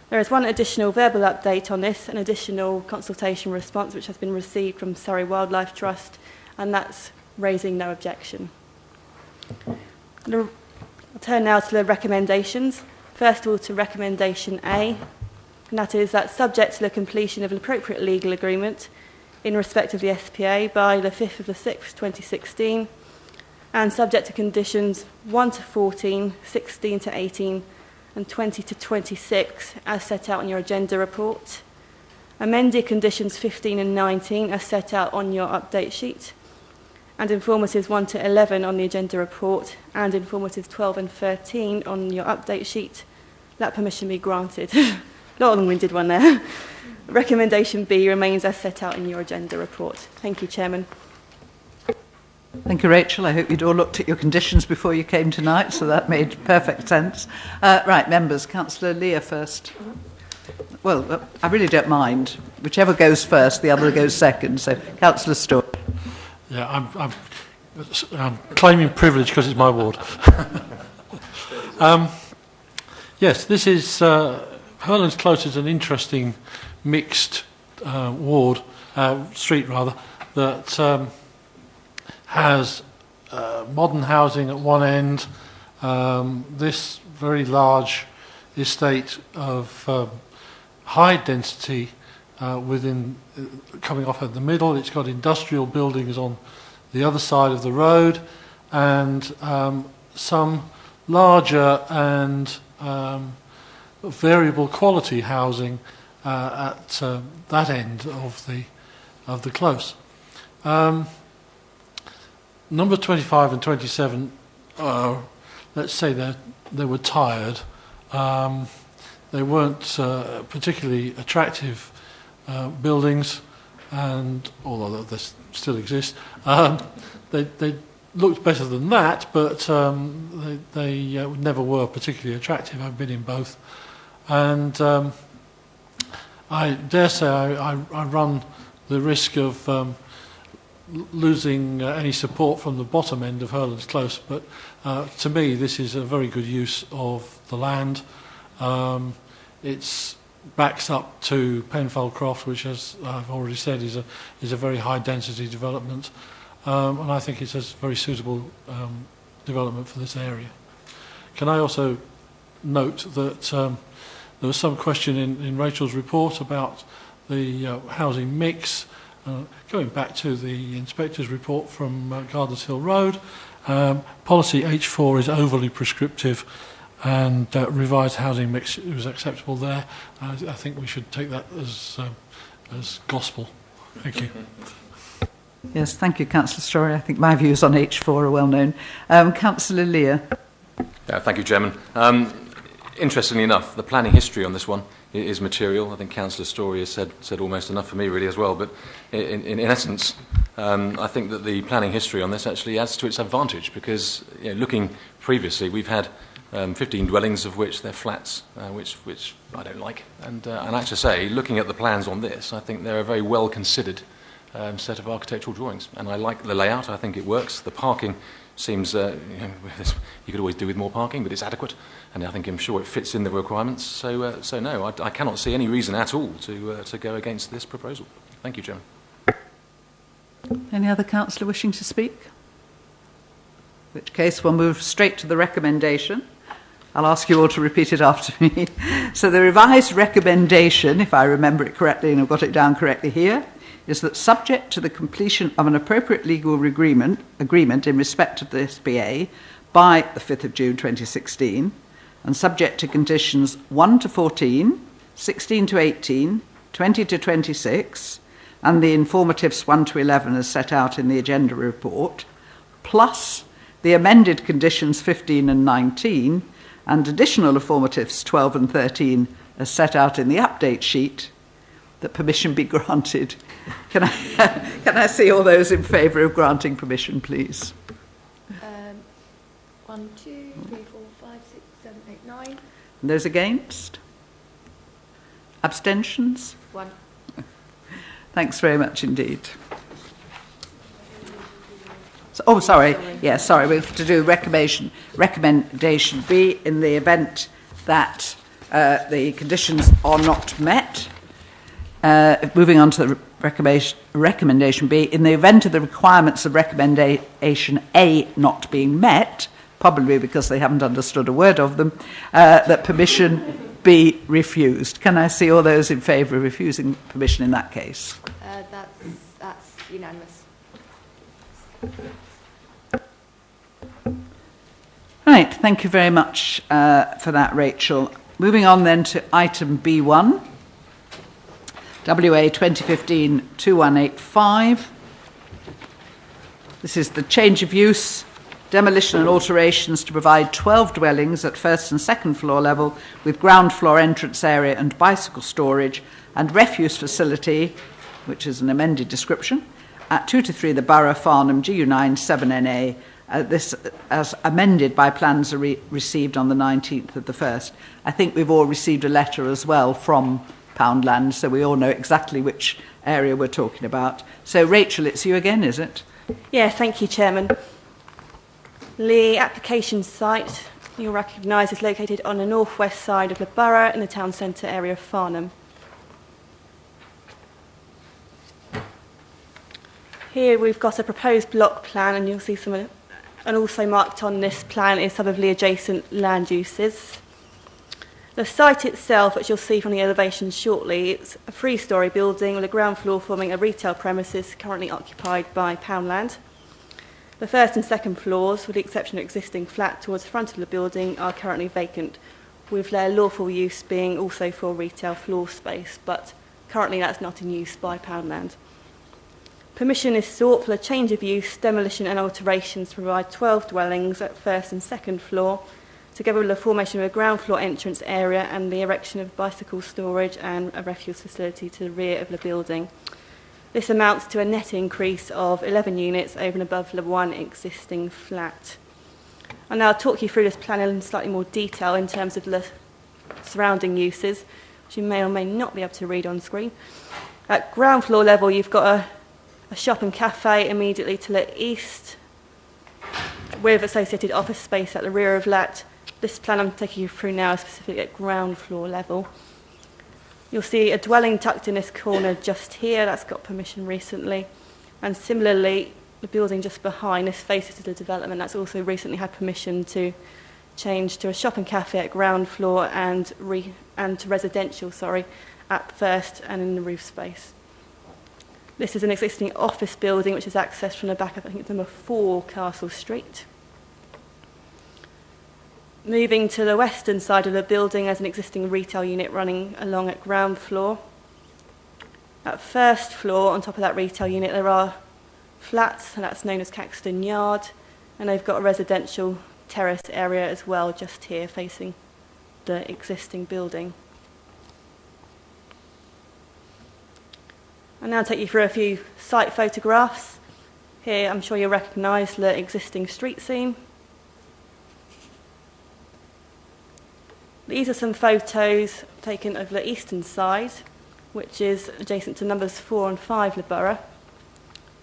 There is one additional verbal update on this, an additional consultation response which has been received from Surrey Wildlife Trust, and that's raising no objection. I'll turn now to the recommendations. First of all, to recommendation A, and that is that subject to the completion of an appropriate legal agreement in respect of the SPA by the 5th of the 6th, 2016, and subject to conditions 1 to 14, 16 to 18, and 20 to 26 as set out on your agenda report. Amended conditions 15 and 19 as set out on your update sheet, and informatives 1 to 11 on the agenda report, and informatives 12 and 13 on your update sheet. That permission be granted. Not a long-winded one there. Recommendation B remains as set out in your agenda report. Thank you, Chairman. Thank you, Rachel. I hope you'd all looked at your conditions before you came tonight, so that made perfect sense. Right, members, Councillor Lear first. Well, I really don't mind. Whichever goes first, the other goes second. So, Councillor Storr. Yeah, I'm claiming privilege because it's my ward. Yes, this is Herlands Close is an interesting mixed ward, street rather, that has modern housing at one end, this very large estate of high density within coming off at the middle. It's got industrial buildings on the other side of the road, and some larger and variable quality housing at that end of the close. Number 25 and 27, let's say they were tired. They weren't particularly attractive buildings, and although they still exist, they looked better than that, but they never were particularly attractive. I've been in both, and I dare say I run the risk of losing any support from the bottom end of Hurlands Close, but to me this is a very good use of the land. It's backs up to Penfold Croft, which, as I've already said, is a very high density development, and I think it's a very suitable development for this area. Can I also note that there was some question in Rachel's report about the housing mix. Going back to the inspector's report from Gardner's Hill Road, policy H4 is overly prescriptive, and revised housing mix was acceptable there. I think we should take that as gospel. Thank you. Yes, thank you, Councillor Story. I think my views on H4 are well known. Councillor Lear. Thank you, Chairman. Interestingly enough, the planning history on this one is material. I think Councillor Story has said almost enough for me really as well, but in essence, I think that the planning history on this actually adds to its advantage, because looking previously, we've had 15 dwellings, of which they're flats, which I don't like. And I have to say, looking at the plans on this, I think they're a very well considered set of architectural drawings, and I like the layout. I think it works. The parking seems you could always do with more parking, but it's adequate, and I'm sure it fits in the requirements. So no, I cannot see any reason at all to go against this proposal. Thank you, Chairman. Any other councillor wishing to speak? In which case we'll move straight to the recommendation. I'll ask you all to repeat it after me. So the revised recommendation, if I remember it correctly and I've got it down correctly here, is that subject to the completion of an appropriate legal agreement in respect of the SPA by the 5th of June 2016, and subject to conditions 1 to 14, 16 to 18, 20 to 26, and the informatives 1 to 11 as set out in the agenda report, plus the amended conditions 15 and 19, and additional informatives 12 and 13 as set out in the update sheet, that permission be granted. Can I see all those in favour of granting permission, please? 1, 2, 3, 4, 5, 6, 7, 8, 9. And those against? Abstentions? 1. Thanks very much indeed. Oh, sorry. Yeah, sorry. We have to do recommendation B in the event that the conditions are not met. Moving on to the recommendation B, in the event of the requirements of recommendation A not being met, probably because they haven't understood a word of them, that permission be refused. Can I see all those in favour of refusing permission in that case? That's unanimous. Right, thank you very much for that, Rachel. Moving on then to item B1, WA 2015-2185. This is the change of use, demolition and alterations to provide 12 dwellings at first and second floor level with ground floor entrance area and bicycle storage and refuse facility, which is an amended description, at 2 to 3 the Borough, Farnham, GU9 7NA. This as amended by plans received on the 19th of the 1st. I think we've all received a letter as well from Poundland, so we all know exactly which area we're talking about. So, Rachel, it's you again, is it? Yeah, thank you, Chairman. The application site, you'll recognise, is located on the northwest side of the borough in the town centre area of Farnham. Here we've got a proposed block plan, and you'll see some of it. And also marked on this plan is some of the adjacent land uses. The site itself, which you'll see from the elevation shortly, it's a 3-storey building with a ground floor forming a retail premises currently occupied by Poundland. The first and second floors, with the exception of existing flat towards the front of the building, are currently vacant, with their lawful use being also for retail floor space, but currently that's not in use by Poundland. Permission is sought for the change of use, demolition and alterations to provide 12 dwellings at first and second floor, together with the formation of a ground floor entrance area and the erection of bicycle storage and a refuse facility to the rear of the building. This amounts to a net increase of 11 units over and above the one existing flat. I'll now talk you through this plan in slightly more detail in terms of the surrounding uses, which you may or may not be able to read on screen. At ground floor level, you've got a shop and cafe immediately to the east, with associated office space at the rear of that. This plan I'm taking you through now is specific at ground floor level. You'll see a dwelling tucked in this corner just here, that's got permission recently. And similarly, the building just behind this faces the development, that's also recently had permission to change to a shop and cafe at ground floor and to residential, at first and in the roof space. This is an existing office building which is accessed from the back of, I think it's number 4 Castle Street. Moving to the western side of the building, there's an existing retail unit running along at ground floor. At first floor, on top of that retail unit, there are flats, and that's known as Caxton Yard, and they've got a residential terrace area as well, just here facing the existing building. I'll now take you through a few site photographs. Here, I'm sure you'll recognise the existing street scene. These are some photos taken of the eastern side, which is adjacent to numbers 4 and 5 Le Borough.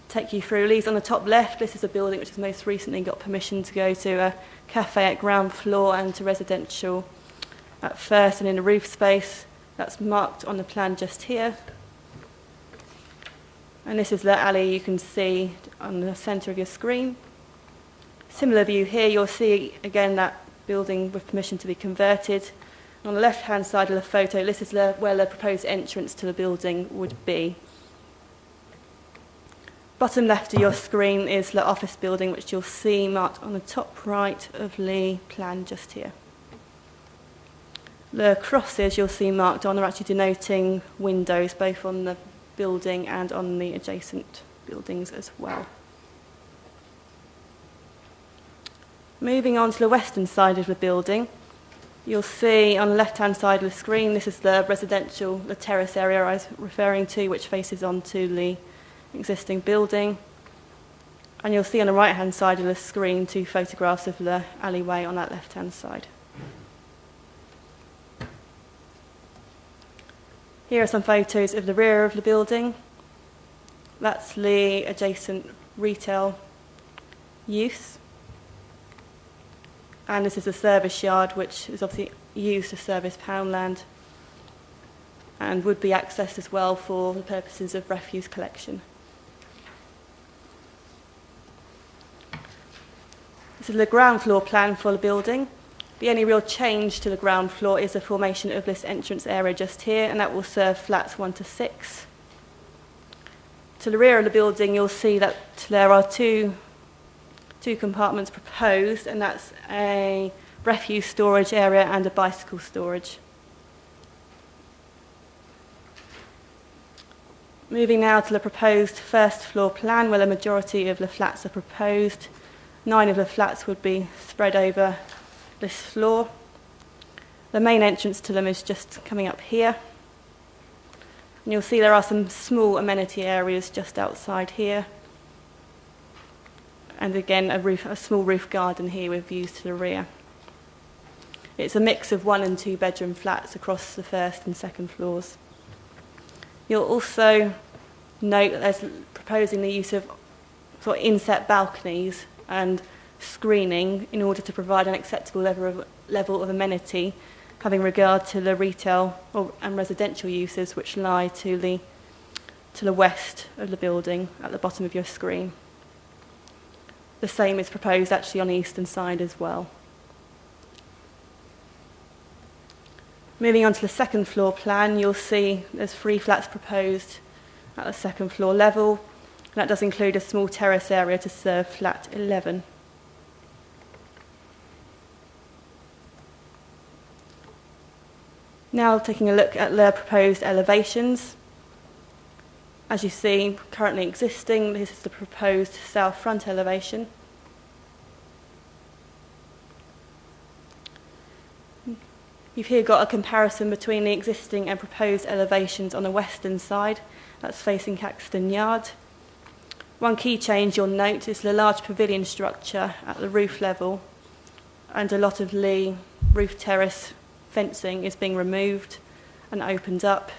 Take you through these. On the top left, this is a building which has most recently got permission to go to a cafe at ground floor and to residential at first and in the roof space. That's marked on the plan just here. And this is the alley you can see on the centre of your screen. Similar view here, you'll see again that building with permission to be converted. On the left-hand side of the photo, this is where the proposed entrance to the building would be. Bottom left of your screen is the office building, which you'll see marked on the top right of the plan just here. The crosses you'll see marked on are actually denoting windows, both on the building and on the adjacent buildings as well. Moving on to the western side of the building, you'll see on the left-hand side of the screen, this is the residential, the terrace area I was referring to, which faces onto the existing building. And you'll see on the right-hand side of the screen 2 photographs of the alleyway on that left-hand side. Here are some photos of the rear of the building. That's the adjacent retail use. And this is a service yard, which is obviously used to service Poundland and would be accessed as well for the purposes of refuse collection. This is the ground floor plan for the building. The only real change to the ground floor is the formation of this entrance area just here, and that will serve flats 1 to 6. To the rear of the building, you'll see that there are two compartments proposed, and that's a refuse storage area and a bicycle storage. Moving now to the proposed first floor plan, where the majority of the flats are proposed. 9 of the flats would be spread over this floor. The main entrance to them is just coming up here. And you'll see there are some small amenity areas just outside here. And again, a small roof garden here with views to the rear. It's a mix of 1 and 2 bedroom flats across the first and second floors. You'll also note that there's proposing the use of sort of inset balconies and screening in order to provide an acceptable level of amenity, having regard to the retail and residential uses which lie to the west of the building at the bottom of your screen. The same is proposed actually on the eastern side as well. Moving on to the second floor plan, you'll see there's 3 flats proposed at the second floor level. And that does include a small terrace area to serve flat 11. Now taking a look at the proposed elevations. As you see, currently existing, this is the proposed south front elevation. You've here got a comparison between the existing and proposed elevations on the western side. That's facing Caxton Yard. One key change you'll note is the large pavilion structure at the roof level, and a lot of the roof terrace fencing is being removed and opened up.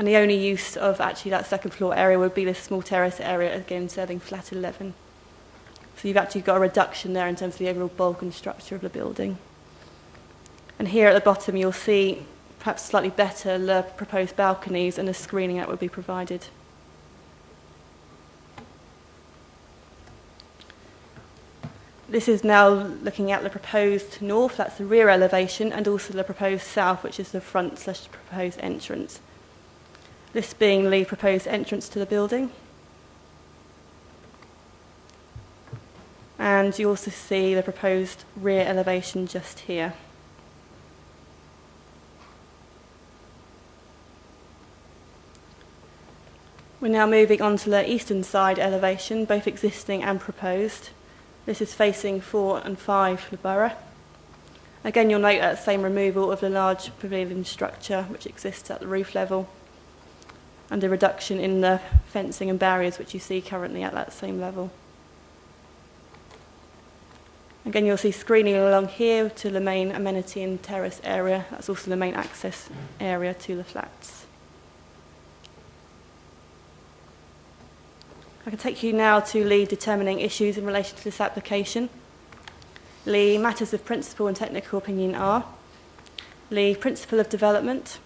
And the only use of actually that second floor area would be this small terrace area, again serving flat 11. So you've actually got a reduction there in terms of the overall bulk and structure of the building. And here at the bottom you'll see perhaps slightly better the proposed balconies and the screening that would be provided. This is now looking at the proposed north, that's the rear elevation, and also the proposed south, which is the front/proposed entrance. This being the proposed entrance to the building. And you also see the proposed rear elevation just here. We're now moving on to the eastern side elevation, both existing and proposed. This is facing 4 and 5 the Borough. Again, you'll note that same removal of the large pavilion structure which exists at the roof level, and a reduction in the fencing and barriers which you see currently at that same level. Again, you'll see screening along here to the main amenity and terrace area. That's also the main access area to the flats. I can take you now to the determining issues in relation to this application. The matters of principal and technical opinion are the principle of development,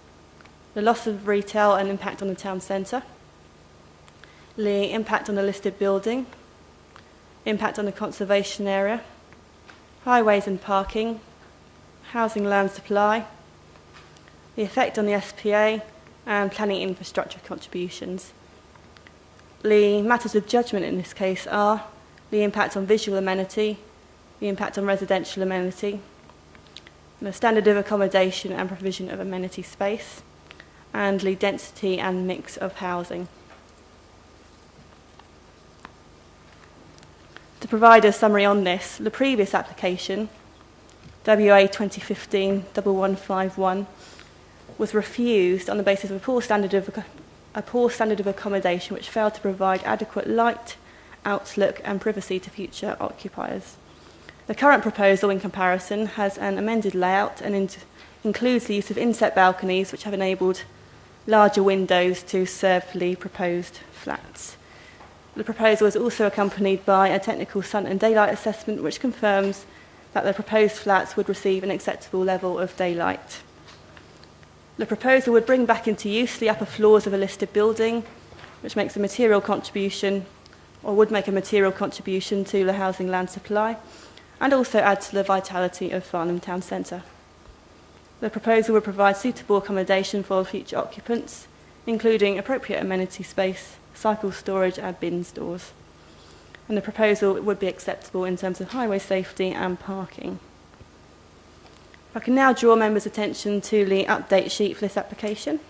the loss of retail and impact on the town centre, the impact on the listed building, impact on the conservation area, highways and parking, housing land supply, the effect on the SPA, and planning infrastructure contributions. The matters of judgment in this case are the impact on visual amenity, the impact on residential amenity, the standard of accommodation and provision of amenity space, and the density and mix of housing. To provide a summary on this, the previous application, WA 2015-1151, was refused on the basis of a poor standard of accommodation which failed to provide adequate light, outlook and privacy to future occupiers. The current proposal, in comparison, has an amended layout and includes the use of inset balconies which have enabled larger windows to serve the proposed flats. The proposal is also accompanied by a technical sun and daylight assessment which confirms that the proposed flats would receive an acceptable level of daylight. The proposal would bring back into use the upper floors of a listed building, which makes a material contribution, or would make a material contribution to the housing land supply, and also add to the vitality of Farnham Town Centre. The proposal would provide suitable accommodation for future occupants, including appropriate amenity space, cycle storage and bin stores. And the proposal would be acceptable in terms of highway safety and parking. I can now draw members' attention to the update sheet for this application.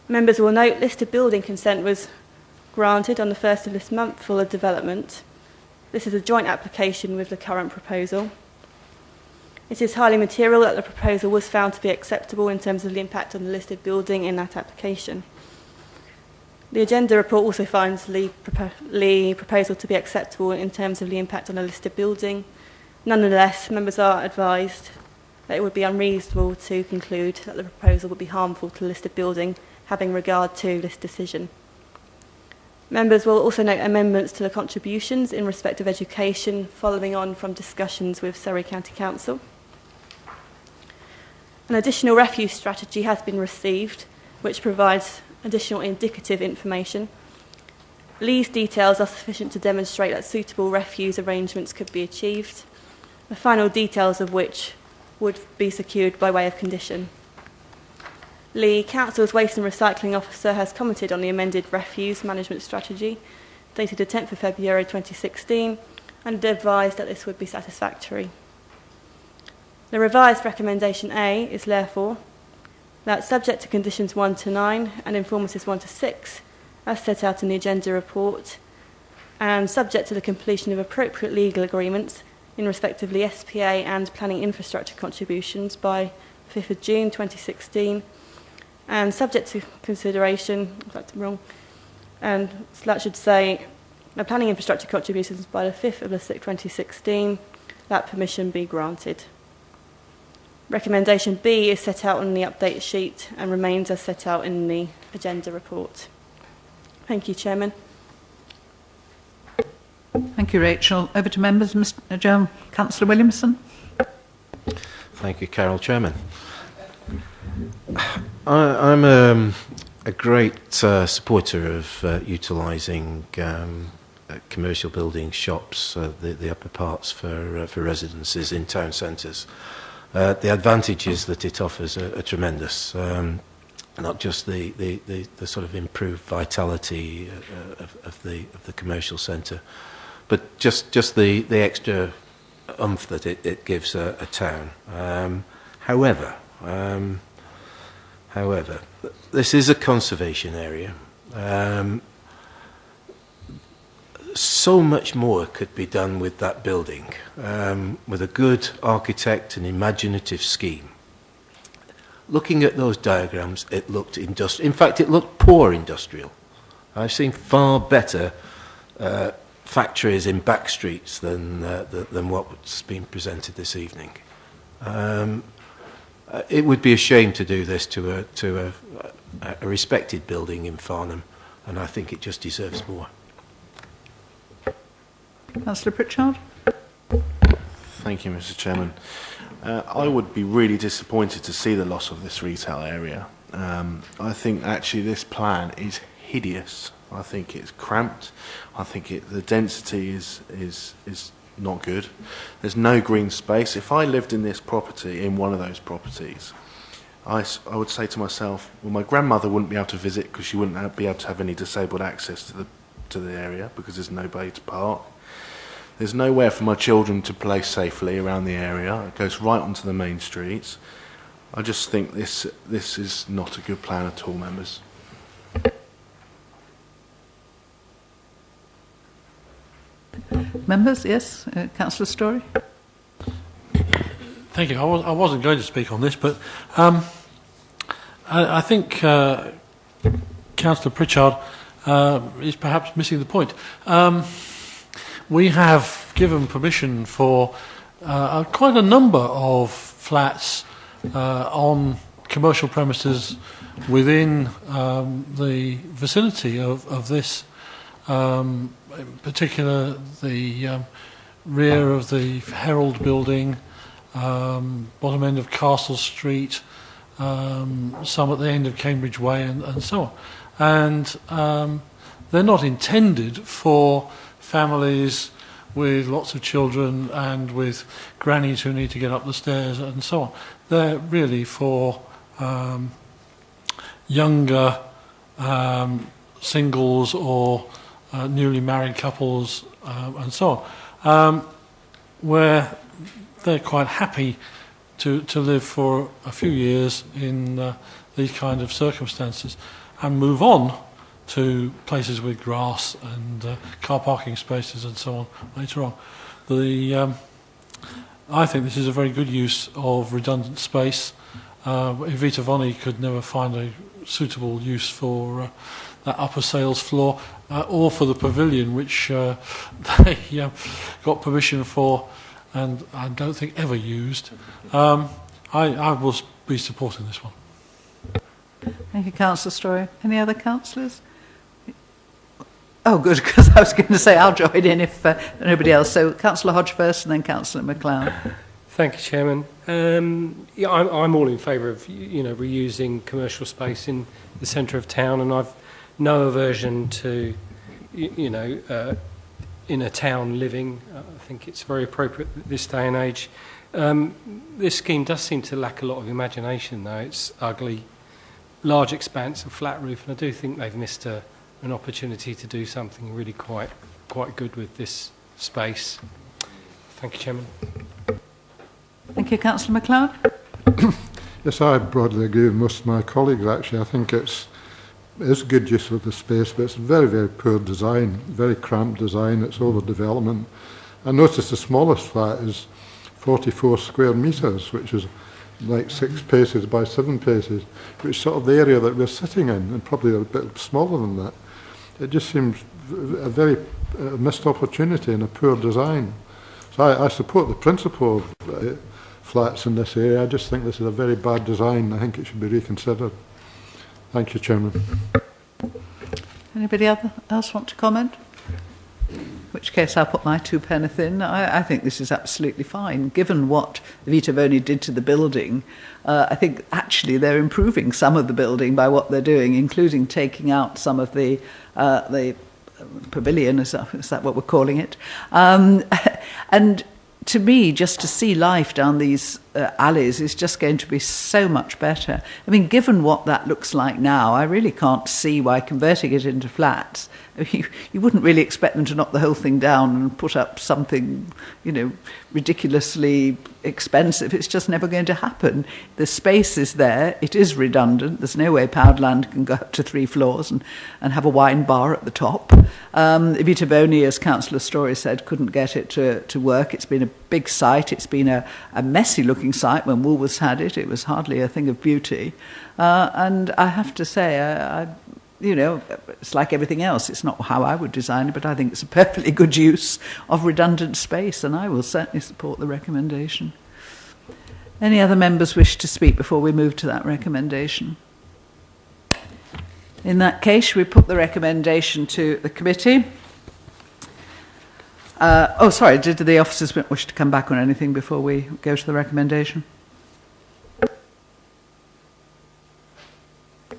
Members will note listed building consent was granted on the 1st of this month for the development. This is a joint application with the current proposal. It is highly material that the proposal was found to be acceptable in terms of the impact on the listed building in that application. The agenda report also finds the proposal to be acceptable in terms of the impact on the listed building. Nonetheless, members are advised that it would be unreasonable to conclude that the proposal would be harmful to the listed building, having regard to this decision. Members will also note amendments to the contributions in respect of education, following on from discussions with Surrey County Council. An additional refuse strategy has been received, which provides additional indicative information. These details are sufficient to demonstrate that suitable refuse arrangements could be achieved, the final details of which would be secured by way of condition. The Council's Waste and Recycling Officer has commented on the amended refuse management strategy dated the 10th of February 2016 and advised that this would be satisfactory. The revised recommendation A is therefore that, subject to conditions 1 to 9 and informatives 1 to 6, as set out in the agenda report, and subject to the completion of appropriate legal agreements in respect of the SPA and planning infrastructure contributions by 5th of June 2016, and subject to consideration, and that should say the planning infrastructure contributions by the 5th of the 6th 2016, that permission be granted. Recommendation B is set out on the update sheet and remains as set out in the agenda report. Thank you, Chairman. Thank you, Rachel. Over to members. Mr. Councillor Williamson. Thank you, Carol. Chairman. I'm a great supporter of utilising commercial buildings, shops, the upper parts for residences in town centres. The advantages that it offers are tremendous. Not just the sort of improved vitality of the commercial centre, but just the extra oomph that it gives a town. However, this is a conservation area. So much more could be done with that building, with a good architect and imaginative scheme. Looking at those diagrams, it looked industrial. In fact, it looked poor industrial. I've seen far better factories in back streets than what's been presented this evening. It would be a shame to do this to a respected building in Farnham, and I think it just deserves more. Councillor Pritchard. Thank you, Mr. Chairman. I would be really disappointed to see the loss of this retail area. I think actually this plan is hideous. I think it's cramped. I think the density is not good. There's no green space. If I lived in this property, in one of those properties, I would say to myself, well, my grandmother wouldn't be able to visit because she wouldn't be able to have any disabled access to the area because there's nobody to park. There's nowhere for my children to play safely around the area. It goes right onto the main streets. I just think this is not a good plan at all, members. Members, yes. Councillor Story. Thank you. I wasn't going to speak on this, but I think Councillor Pritchard is perhaps missing the point. We have given permission for quite a number of flats on commercial premises within the vicinity of this, in particular the rear of the Herald building, bottom end of Castle Street, some at the end of Cambridge Way, and so on. And they're not intended for families with lots of children and with grannies who need to get up the stairs and so on. They're really for younger singles or newly married couples and so on, where they're quite happy to live for a few years in these kind of circumstances and move on to places with grass and car parking spaces and so on later on. I think this is a very good use of redundant space. Evita Voni could never find a suitable use for that upper sales floor or for the pavilion, which they got permission for and I don't think ever used. I will be supporting this one. Thank you, Councillor Story. Any other councillors? Oh, good, because I was going to say I'll join in if nobody else. So Councillor Hodge first and then Councillor MacLeod. Thank you, Chairman. I'm all in favour of reusing commercial space in the centre of town, and I've no aversion to in a town living. I think it's very appropriate at this day and age. This scheme does seem to lack a lot of imagination, though. It's ugly, large expanse of flat roof, and I do think they've missed an opportunity to do something really quite good with this space. Thank you, Chairman. Thank you, Councillor MacLeod. Yes, I broadly agree with most of my colleagues, actually. I think it is good use of the space, but it's very, very poor design, very cramped design. It's overdevelopment. I noticed the smallest flat is 44 square metres, which is like 6 paces by 7 paces, which is sort of the area that we're sitting in, and probably a bit smaller than that. It just seems a very missed opportunity and a poor design. So I support the principle of flats in this area. I just think this is a very bad design. I think it should be reconsidered. Thank you, Chairman. Anybody else want to comment? In which case I'll put my 2 pence in. I think this is absolutely fine. Given what Vita Voni did to the building, I think actually they're improving some of the building by what they're doing, including taking out some of the pavilion, is that what we're calling it? And to me, just to see life down these alleys is just going to be so much better. I mean, given what that looks like now, I really can't see why converting it into flats, you wouldn't really expect them to knock the whole thing down and put up something, ridiculously expensive. It's just never going to happen. The space is there. It is redundant. There's no way Poundland can go up to 3 floors and have a wine bar at the top. Vita Voni, as Councillor Story said, couldn't get it to work. It's been a big site. It's been a messy-looking site when Woolworths had it. It was hardly a thing of beauty. And I have to say, it's like everything else. It's not how I would design it, but I think it's a perfectly good use of redundant space, and I will certainly support the recommendation. Any other members wish to speak before we move to that recommendation? In that case, we put the recommendation to the committee. Did the officers wish to come back on anything before we go to the recommendation?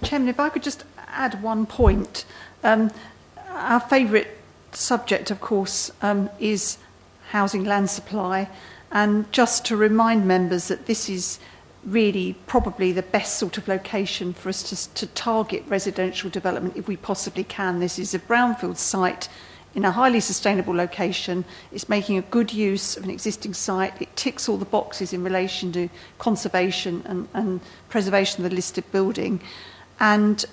Chairman, if I could just add one point. Our favourite subject, of course, is housing land supply. And just to remind members that this is really probably the best sort of location for us to target residential development if we possibly can. This is a brownfield site in a highly sustainable location. It's making a good use of an existing site. It ticks all the boxes in relation to conservation and preservation of the listed building. And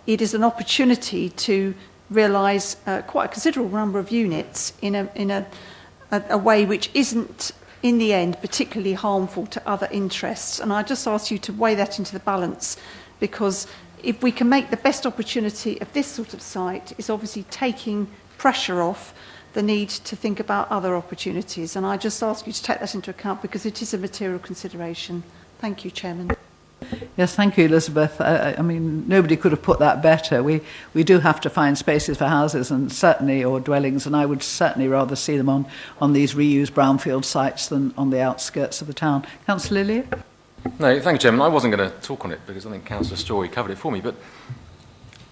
it is an opportunity to realise quite a considerable number of units in a way which isn't, in the end, particularly harmful to other interests. And I just ask you to weigh that into the balance, because if we can make the best opportunity of this sort of site, is obviously taking pressure off the need to think about other opportunities. And I just ask you to take that into account, because it is a material consideration. Thank you, Chairman. Yes, thank you, Elizabeth. I mean, nobody could have put that better. We do have to find spaces for houses or dwellings, and I would certainly rather see them on these reused brownfield sites than on the outskirts of the town. Councillor Lillier? No, thank you, Chairman. I wasn't going to talk on it because I think Councillor Story covered it for me, but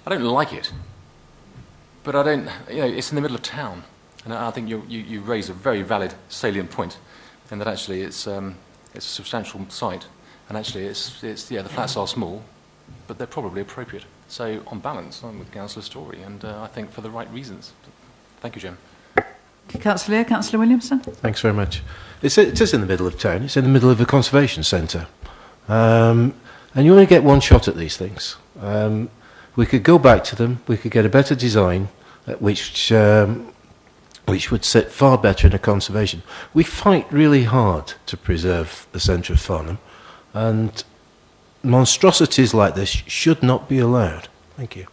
I don't like it. But I don't, it's in the middle of town, and I think you raise a very valid, salient point, in that actually it's a substantial site. And actually, the flats are small, but they're probably appropriate. So, on balance, I'm with Councillor Story, and I think for the right reasons. Thank you, Jim. Councillor Williamson? Thanks very much. It is in the middle of town. It's in the middle of a conservation centre. And you only get one shot at these things. We could go back to them. We could get a better design, which would sit far better in a conservation. We fight really hard to preserve the centre of Farnham. And monstrosities like this should not be allowed. Thank you.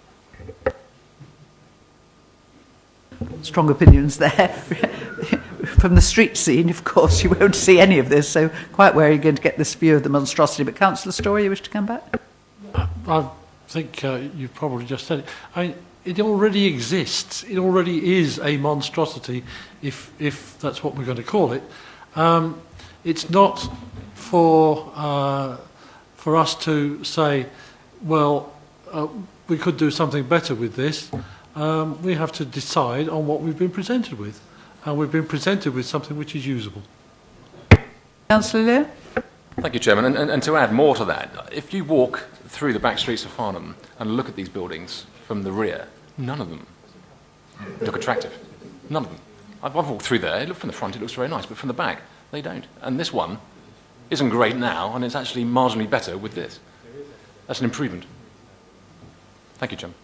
Strong opinions there. From the street scene, of course, you won't see any of this, so quite where are you going to get this view of the monstrosity? But Councillor Story, you wish to come back? I think you've probably just said it. I mean, it already exists. It already is a monstrosity, if that's what we're going to call it. It's not for us to say, well, we could do something better with this. We have to decide on what we've been presented with. And we've been presented with something which is usable. Councillor Lear? Thank you, Chairman. And to add more to that, if you walk through the back streets of Farnham and look at these buildings from the rear, none of them look attractive. None of them. I've walked through there. From the front, it looks very nice, but from the back, they don't. And this one isn't great now, and it's actually marginally better with this. That's an improvement. Thank you, Chairman.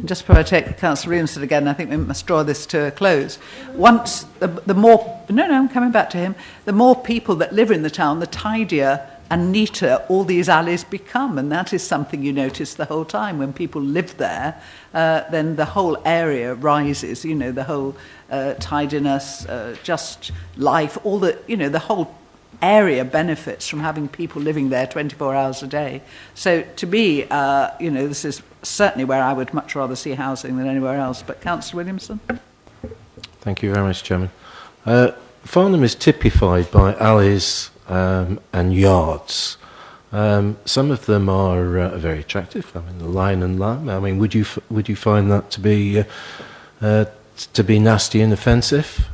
Just before I take Councillor Williamson again, I think we must draw this to a close. Once the more... No, I'm coming back to him. The more people that live in the town, the tidier and neater all these alleys become, and that is something you notice the whole time. When people live there, then the whole area rises, the whole tidiness, just life, all the, the whole area benefits from having people living there 24 hours a day. So to me, this is certainly where I would much rather see housing than anywhere else. But Councillor Williamson? Thank you very much, Chairman. Farnham is typified by alleys and yards. Some of them are very attractive. I mean, the Lion and Lamb. I mean, would you find that to be nasty and offensive?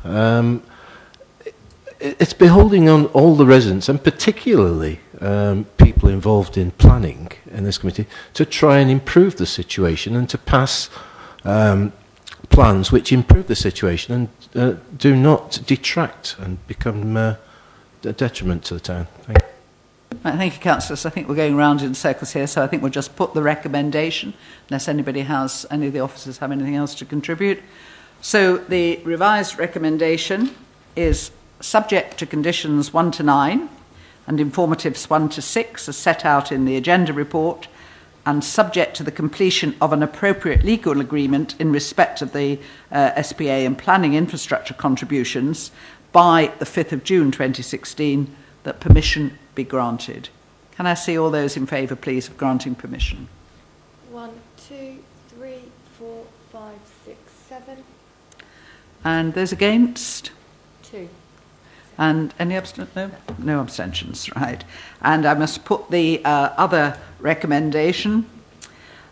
It's beholding on all the residents, and particularly people involved in planning in this committee, to try and improve the situation and to pass plans which improve the situation and do not detract and become a detriment to the town. Thank you. Right, thank you, councillors. I think we're going round in circles here, so I think we'll just put the recommendation, unless any of the officers have anything else to contribute. So the revised recommendation is subject to conditions 1 to 9 and informatives 1 to 6 as set out in the agenda report, and subject to the completion of an appropriate legal agreement in respect of the SPA and planning infrastructure contributions by the 5th of June 2016, that permission be granted. Can I see all those in favour, please, of granting permission? 1, 2, 3, 4, 5, 6, 7. And those against? 2. And any no abstentions, right. And I must put the other recommendation,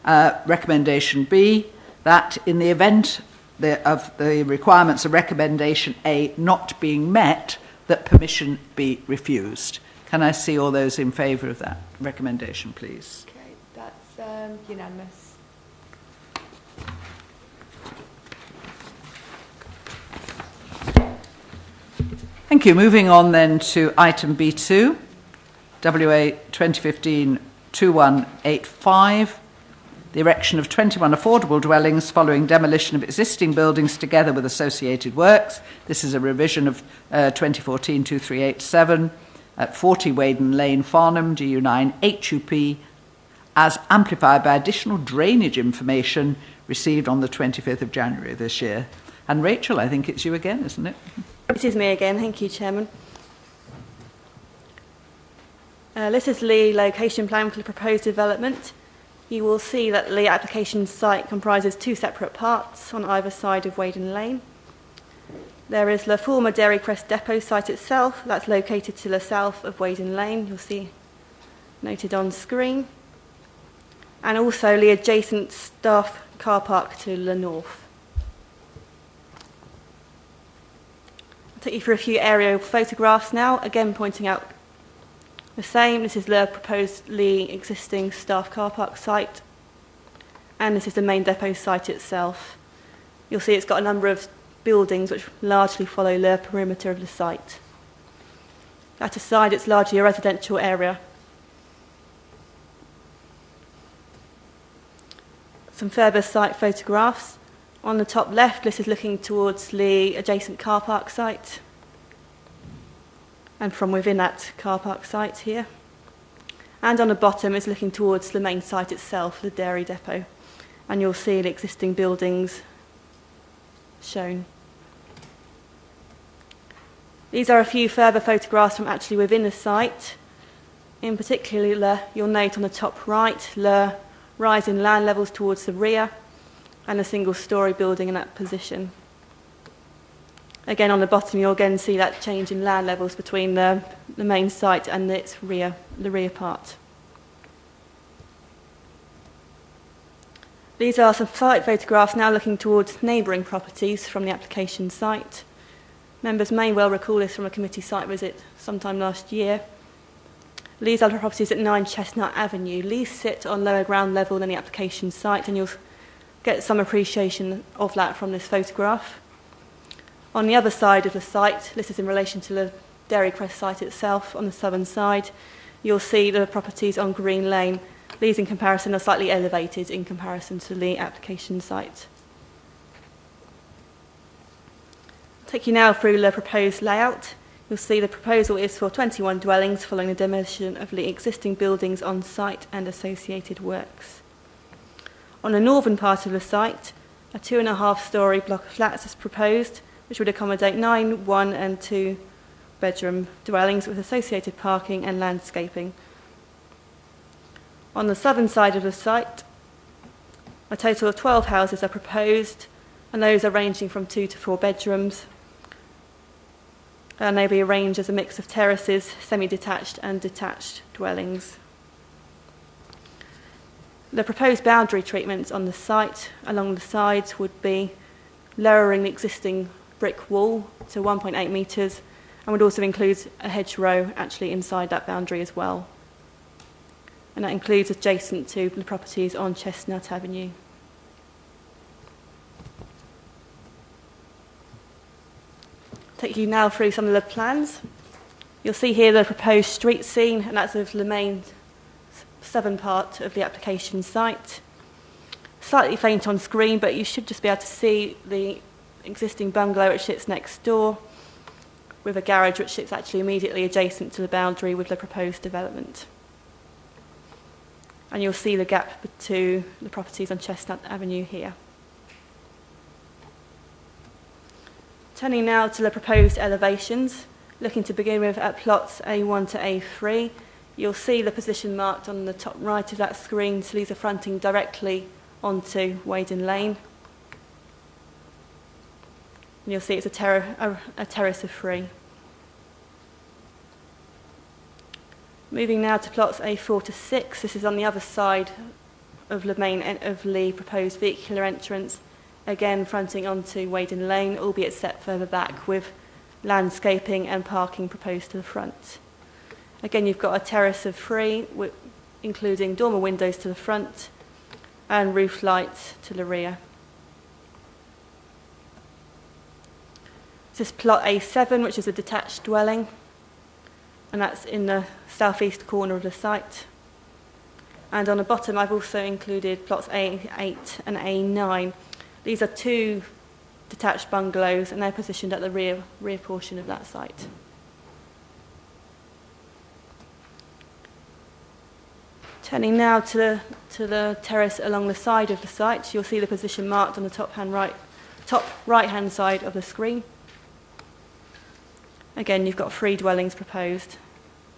recommendation B, that in the event of the requirements of recommendation A not being met, that permission be refused. Can I see all those in favour of that recommendation, please? Okay, that's unanimous. Thank you. Moving on then to item B2, WA 2015-2185, the erection of 21 affordable dwellings following demolition of existing buildings together with associated works. This is a revision of 2014-2387 at 40 Waden Lane, Farnham, DU9 HUP, as amplified by additional drainage information received on the 25th of January this year. And Rachel, I think it's you again, isn't it? It is me again. Thank you, Chairman. This is the location plan for the proposed development. You will see that the application site comprises 2 separate parts on either side of Waden Lane. There is the former Dairy Crest depot site itself, that's located to the south of Waden Lane, you'll see noted on screen. And also the adjacent staff car park to the north. I'll take you through a few aerial photographs now, again pointing out the same. This is the proposed existing staff car park site, and this is the main depot site itself. You'll see it's got a number of buildings which largely follow the perimeter of the site. That aside, it's largely a residential area. Some further site photographs. On the top left, this is looking towards the adjacent car park site, and from within that car park site here. And on the bottom is looking towards the main site itself, the dairy depot, and you'll see the existing buildings shown. These are a few further photographs from actually within the site. In particular, you'll note on the top right the rise in land levels towards the rear and a single-storey building in that position. Again, on the bottom, you'll again see that change in land levels between the main site and its the rear part. These are some site photographs now looking towards neighbouring properties from the application site. Members may well recall this from a committee site visit sometime last year. These are the properties at 9 Chestnut Avenue. These sit on lower ground level than the application site, and you'll get some appreciation of that from this photograph. On the other side of the site, this is in relation to the Dairy Crest site itself, on the southern side, you'll see the properties on Green Lane. These in comparison are slightly elevated in comparison to the application site. I'll take you now through the proposed layout. You'll see the proposal is for 21 dwellings following the demolition of the existing buildings on site and associated works. On the northern part of the site, a 2.5-storey block of flats is proposed, which would accommodate 9 1- and 2 bedroom dwellings with associated parking and landscaping. On the southern side of the site, a total of 12 houses are proposed, and those are ranging from 2 to 4 bedrooms. And they'll be arranged as a mix of terraces, semi-detached and detached dwellings. The proposed boundary treatments on the site along the sides would be lowering the existing brick wall to 1.8 metres, and would also include a hedgerow actually inside that boundary as well. And that includes adjacent to the properties on Chestnut Avenue. Take you now through some of the plans. You'll see here the proposed street scene, and that's of the main southern part of the application site. Slightly faint on screen, but you should just be able to see the existing bungalow which sits next door, with a garage which sits actually immediately adjacent to the boundary with the proposed development. And you'll see the gap to the properties on Chestnut Avenue here. Turning now to the proposed elevations, looking to begin with at plots A1 to A3, you'll see the position marked on the top right of that screen, so these are fronting directly onto Waden Lane. And you'll see it's a terrace of 3. Moving now to plots A4 to 6, this is on the other side of the main of the proposed vehicular entrance, again fronting onto Waden Lane, albeit set further back with landscaping and parking proposed to the front. Again, you've got a terrace of 3, including dormer windows to the front and roof lights to the rear. This is plot A7, which is a detached dwelling, and that's in the southeast corner of the site. And on the bottom, I've also included plots A8 and A9. These are 2 detached bungalows, and they're positioned at the rear portion of that site. Turning now to the terrace along the side of the site, you'll see the position marked on the top right-hand side of the screen. Again, you've got 3 dwellings proposed,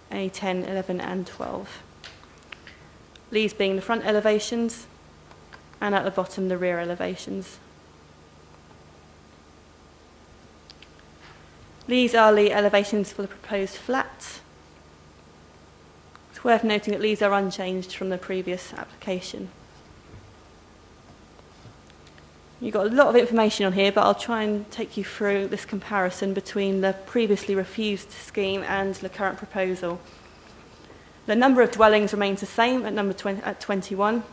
A10, 11 and 12. These being the front elevations, and at the bottom the rear elevations. These are the elevations for the proposed flats. It's worth noting that these are unchanged from the previous application. You've got a lot of information on here, but I'll try and take you through this comparison between the previously refused scheme and the current proposal. The number of dwellings remains the same at 21.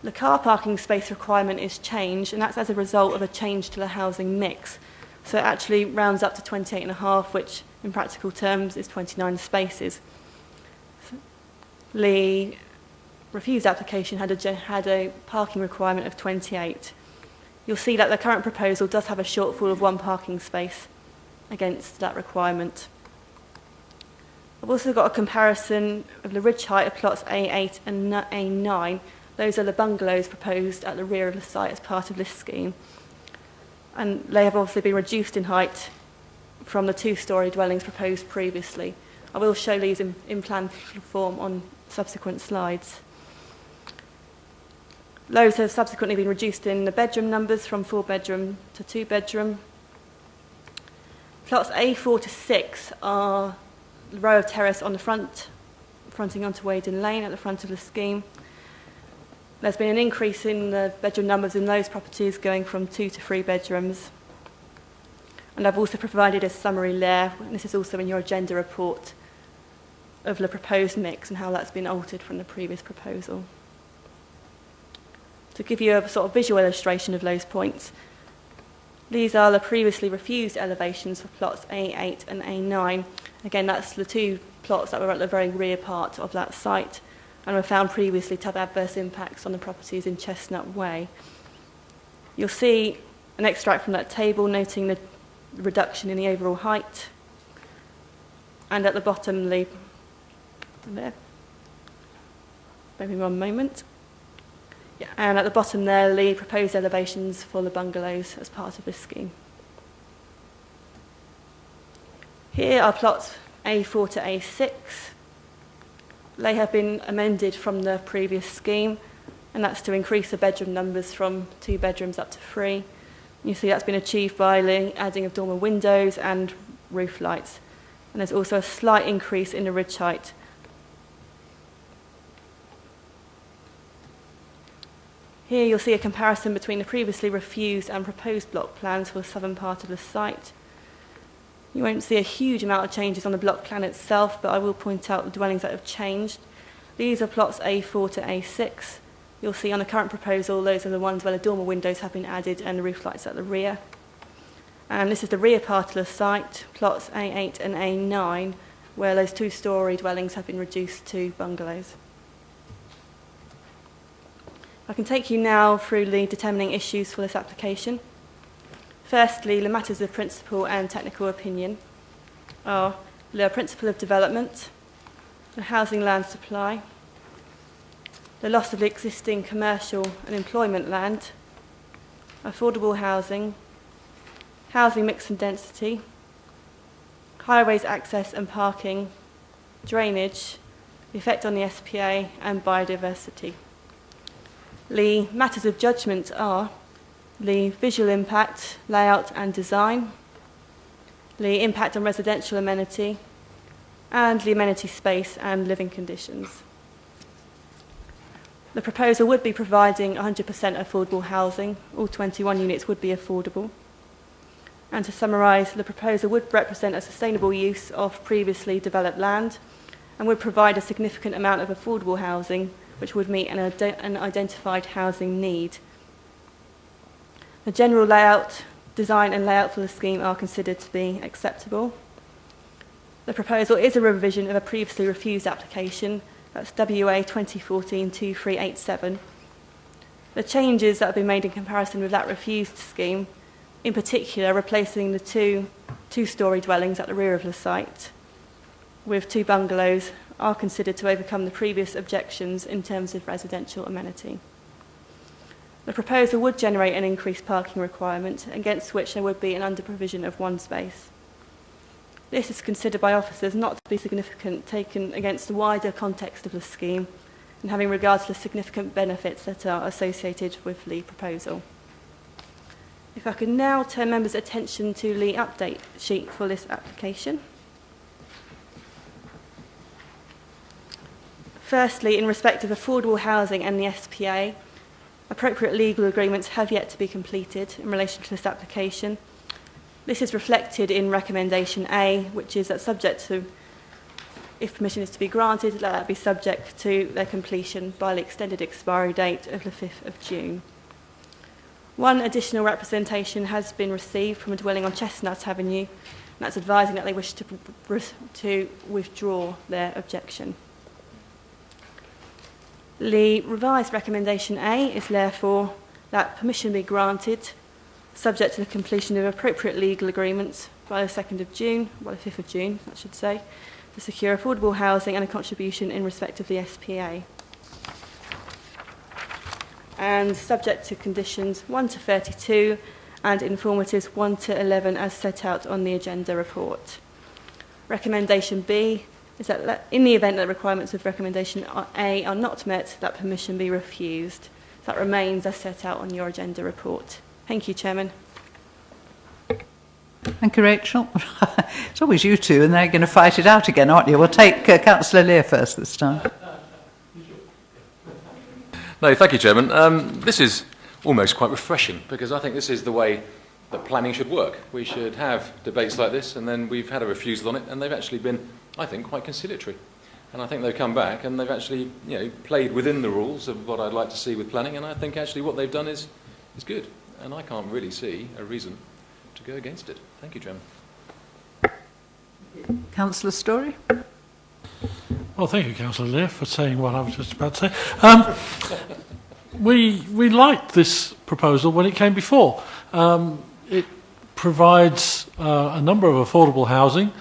The car parking space requirement is changed, and that's as a result of a change to the housing mix. So it actually rounds up to 28.5, which in practical terms is 29 spaces. The refused application had a parking requirement of 28. You'll see that the current proposal does have a shortfall of 1 parking space against that requirement. I've also got a comparison of the ridge height of plots A8 and A9. Those are the bungalows proposed at the rear of the site as part of this scheme. And they have obviously been reduced in height from the 2-storey dwellings proposed previously. I will show these in plan form on subsequent slides. Those have subsequently been reduced in the bedroom numbers from 4-bedroom to 2-bedroom. Plots A4 to 6 are the row of terrace on the front, fronting onto Waden Lane at the front of the scheme. There's been an increase in the bedroom numbers in those properties going from 2 to 3 bedrooms. And I've also provided a summary there, and this is also in your agenda report, of the proposed mix and how that's been altered from the previous proposal. To give you a sort of visual illustration of those points, these are the previously refused elevations for plots A8 and A9. Again, that's the 2 plots that were at the very rear part of that site and were found previously to have adverse impacts on the properties in Chestnut Way. You'll see an extract from that table noting the reduction in the overall height, and at the bottom, there. Maybe 1 moment. Yeah, and at the bottom there, the proposed elevations for the bungalows as part of this scheme. Here are plots A4 to A6. They have been amended from the previous scheme, and that's to increase the bedroom numbers from 2 bedrooms up to 3. You see that's been achieved by the adding of dormer windows and roof lights. And there's also a slight increase in the ridge height. Here you'll see a comparison between the previously refused and proposed block plans for the southern part of the site. You won't see a huge amount of changes on the block plan itself, but I will point out the dwellings that have changed. These are plots A4 to A6. You'll see on the current proposal, those are the ones where the dormer windows have been added and the roof lights at the rear. And this is the rear part of the site, plots A8 and A9, where those 2-storey dwellings have been reduced to bungalows. I can take you now through the determining issues for this application. Firstly, the matters of principle and technical opinion are the principle of development, the housing land supply, the loss of the existing commercial and employment land, affordable housing, housing mix and density, highways access and parking, drainage, the effect on the SPA, and biodiversity. The matters of judgment are the visual impact, layout and design, the impact on residential amenity, and the amenity space and living conditions. The proposal would be providing 100% affordable housing. All 21 units would be affordable. And to summarise, the proposal would represent a sustainable use of previously developed land and would provide a significant amount of affordable housing which would meet an identified housing need. The general layout, design and layout for the scheme are considered to be acceptable. The proposal is a revision of a previously refused application, that's WA 2014-2387. The changes that have been made in comparison with that refused scheme, in particular replacing the 2-storey dwellings at the rear of the site with 2 bungalows, are considered to overcome the previous objections in terms of residential amenity. The proposal would generate an increased parking requirement, against which there would be an under-provision of 1 space. This is considered by officers not to be significant, taken against the wider context of the scheme and having regard to the significant benefits that are associated with the proposal. If I could now turn members' attention to the update sheet for this application. Firstly, in respect of affordable housing and the SPA, appropriate legal agreements have yet to be completed in relation to this application. This is reflected in recommendation A, which is that subject to, if permission is to be granted, let that be subject to their completion by the extended expiry date of the 5th of June. 1 additional representation has been received from a dwelling on Chestnut Avenue, and that's advising that they wish to withdraw their objection. The revised recommendation A is therefore that permission be granted, subject to the completion of appropriate legal agreements by the 2nd of June, well, the 5th of June, I should say, to secure affordable housing and a contribution in respect of the SPA. And subject to conditions 1 to 32 and informatives 1 to 11 as set out on the agenda report. Recommendation B is that in the event that requirements of recommendation A are not met, that permission be refused. That remains as set out on your agenda report. Thank you, Chairman. Thank you, Rachel. It's always you two, and they're going to fight it out again, aren't you? We'll take Councillor Lear first this time. No, thank you, Chairman. This is almost quite refreshing, because I think this is the way that planning should work. We should have debates like this, and then we've had a refusal on it, and they've actually been, I think, quite conciliatory. And I think they've come back and they've actually, played within the rules of what I'd like to see with planning, and I think actually what they've done is good. And I can't really see a reason to go against it. Thank you, Chairman. Councillor Story. Well, thank you, Councillor Lear, for saying what I was just about to say. We liked this proposal when it came before. It provides a number of affordable housing.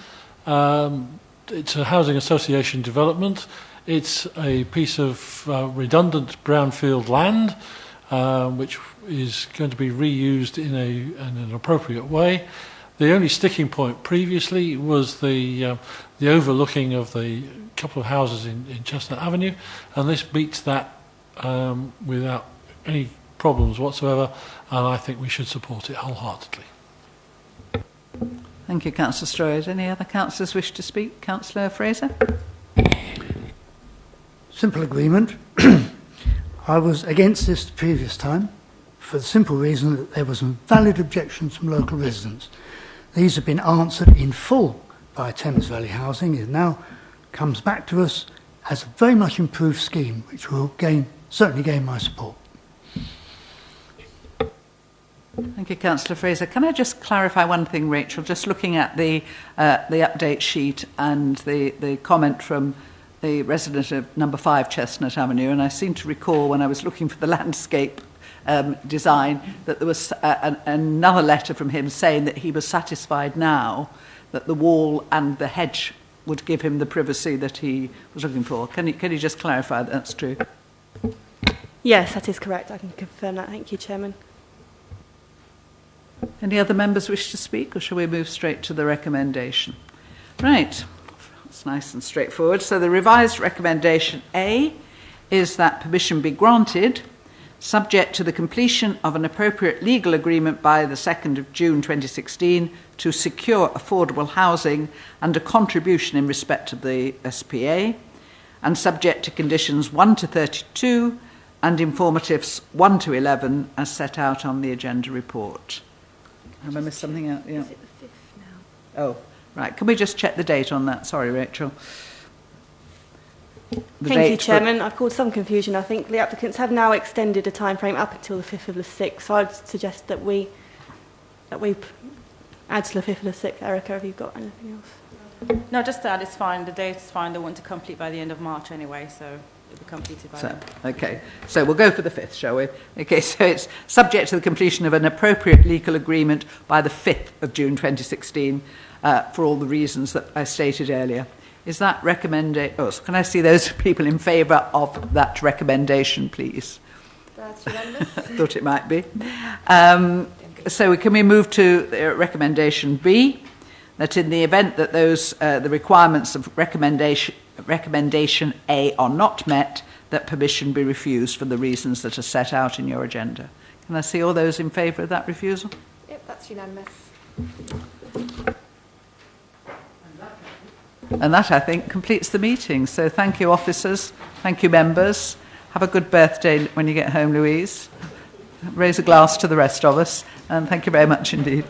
It's a housing association development. It's a piece of redundant brownfield land, which is going to be reused in an appropriate way. The only sticking point previously was the overlooking of the couple of houses in Chestnut Avenue, and this beats that without any problems whatsoever, and I think we should support it wholeheartedly. Thank you, Councillor Stroud. Any other councillors wish to speak? Councillor Fraser? Simple agreement. I was against this the previous time for the simple reason that there was some valid objections from local residents. These have been answered in full by Thames Valley Housing. It now comes back to us as a very much improved scheme, which will certainly gain my support. Thank you, Councillor Fraser. Can I just clarify one thing, Rachel? Just looking at the update sheet and the comment from the resident of number 5 Chestnut Avenue, and I seem to recall when I was looking for the landscape design that there was another letter from him saying that he was satisfied now that the wall and the hedge would give him the privacy that he was looking for. Can you just clarify that that's true? Yes, that is correct. I can confirm that. Thank you, Chairman. Any other members wish to speak, or shall we move straight to the recommendation? Right, that's nice and straightforward. So the revised recommendation A is that permission be granted, subject to the completion of an appropriate legal agreement by the 2nd of June 2016 to secure affordable housing and a contribution in respect of the SPA, and subject to conditions 1 to 32 and informatives 1 to 11 as set out on the agenda report. Have I missed something out? Yeah. Is it the 5th now? Oh, right. Can we just check the date on that? Sorry, Rachel. Thank you, Chairman. I've caused some confusion. I think the applicants have now extended the time frame up until the 5th of the 6th. So I'd suggest that we add to the 5th of the 6th. Erica, have you got anything else? No, just that it's fine. The date is fine. They want to complete by the end of March anyway, so it'll be completed by then. Okay, so we'll go for the 5th, shall we? Okay, so it's subject to the completion of an appropriate legal agreement by the 5th of June 2016 for all the reasons that I stated earlier. Is that recommendation? Oh, so can I see those people in favour of that recommendation, please? That's unanimous. Thought it might be. So can we move to recommendation B? That in the event that those the requirements of recommendation A are not met, that permission be refused for the reasons that are set out in your agenda. Can I see all those in favour of that refusal? Yep, that's unanimous. And that, I think, completes the meeting. So thank you, officers. Thank you, members. Have a good birthday when you get home, Louise. Raise a glass to the rest of us. And thank you very much indeed.